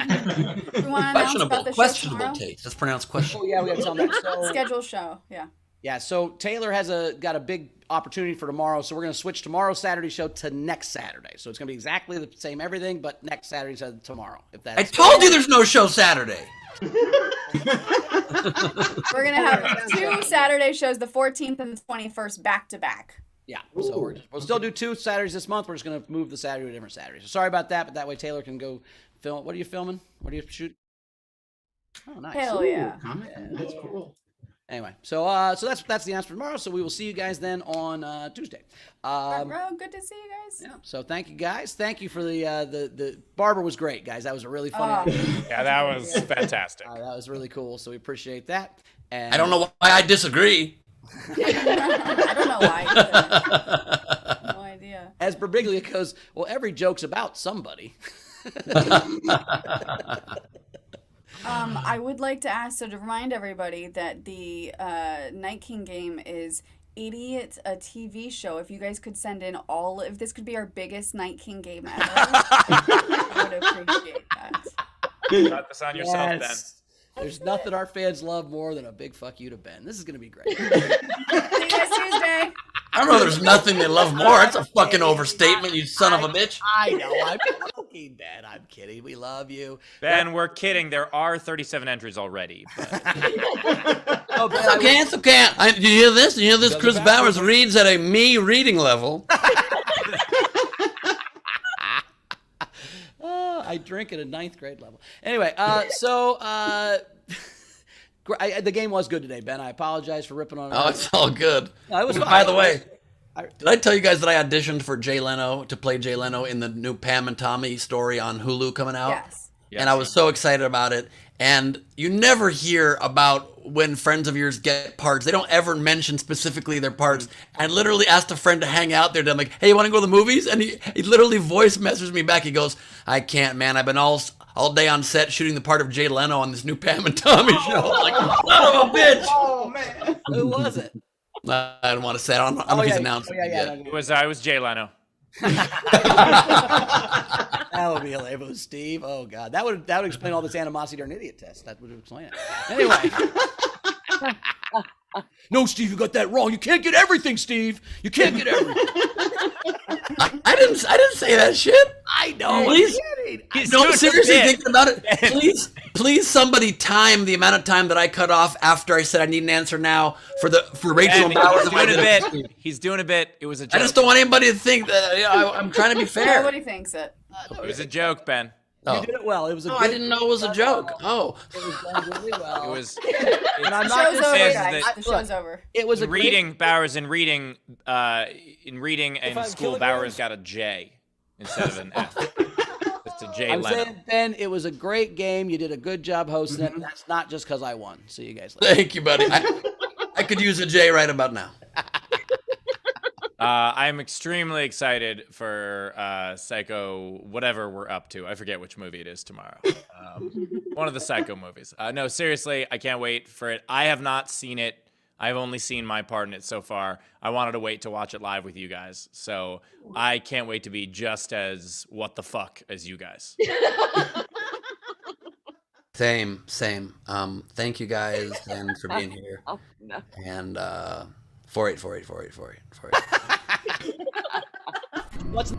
announce about the show Questionable tomorrow? taste. That's pronounced questionable. Oh, yeah, we got to tell them that. So, Schedule show, yeah. Yeah, so Taylor has got a big opportunity for tomorrow, so we're going to switch tomorrow's Saturday show to next Saturday. So it's going to be exactly the same everything, but next Saturday instead of tomorrow. If that's I told you there's no show Saturday. We're going to have 2 Saturday shows, the 14th and the 21st, back to back. Yeah, so we'll still do 2 Saturdays this month. We're just going to move the Saturday to a different Saturday. So sorry about that, but that way Taylor can go film. What are you filming? What are you shooting? Oh, nice. Hell yeah. Comic? That's cool. Anyway, so that's the announcement tomorrow. So we will see you guys then on Tuesday. Bro, good to see you guys. Yeah. So thank you guys. Thank you for the Barbara was great, guys. That was a really funny. Yeah, that was fantastic. That was really cool. So we appreciate that. And I don't know why I disagree. I don't know why. Either. No idea. As Birbiglia goes, well, every joke's about somebody. I would like to ask, so to remind everybody that the Night King game is Idiot, a TV show. If you guys could send in if this could be our biggest Night King game ever, I would appreciate that. Got this on yourself, Ben. There's nothing our fans love more than a big fuck you to Ben. This is going to be great. See you guys Tuesday. I don't know. There's nothing they love more. It's a fucking overstatement, you son of a bitch. I know. I'm joking, Ben. I'm kidding. We love you. Ben, we're kidding. There are 37 entries already. But... Oh, Ben, It's okay. You hear this? You hear this? Chris Bowers reads at a me reading level. I drink at a 9th grade level. Anyway, the game was good today, Ben. I apologize for ripping on it. Oh, it's all good. No, it was fine. By the way, did I tell you guys that I auditioned for Jay Leno to play Jay Leno in the new Pam and Tommy story on Hulu coming out? Yes. And I was so excited about it. And you never hear about when friends of yours get parts. They don't ever mention specifically their parts. I literally asked a friend to hang out there. I'm like, hey, you want to go to the movies? And he literally voice messaged me back. He goes, I can't, man. I've been all day on set shooting the part of Jay Leno on this new Pam and Tommy show. I was like, son of a bitch. Oh, man. Who was it? I don't want to say. I don't know if he's announced it yet. I was Jay Leno. That would be hilarious. If it was Steve, oh god, that would explain all this animosity during Idiot Test. That would explain it. Anyway, no, Steve, you got that wrong. You can't get everything, Steve. You can't get everything. I didn't say that shit. I know. Please, no, seriously, thinking about it. Please, somebody time the amount of time that I cut off after I said I need an answer now for Rachel and Bowers. He's doing a bit. It was a joke. I just don't want anybody to think that I'm trying to be fair. Nobody thinks it. It was a joke, Ben. You did it well. It was a. I didn't know it was a joke. Oh, it was done really well. It was. And I'm The not show's just over, saying guys. The show's over. It was a reading Bowers in reading in school. Bowers got a J instead of an F. It's a J. I'm Leno. saying, Ben, it was a great game. You did a good job hosting it. And that's not just because I won. See you guys later. Thank you, buddy. I could use a J right about now. I'm extremely excited for Psycho, whatever we're up to. I forget which movie it is tomorrow. One of the Psycho movies. No, seriously, I can't wait for it. I have not seen it. I've only seen my part in it so far. I wanted to wait to watch it live with you guys. So I can't wait to be just as what the fuck as you guys. Same. Thank you guys and for being here. Oh, no. And 48. What's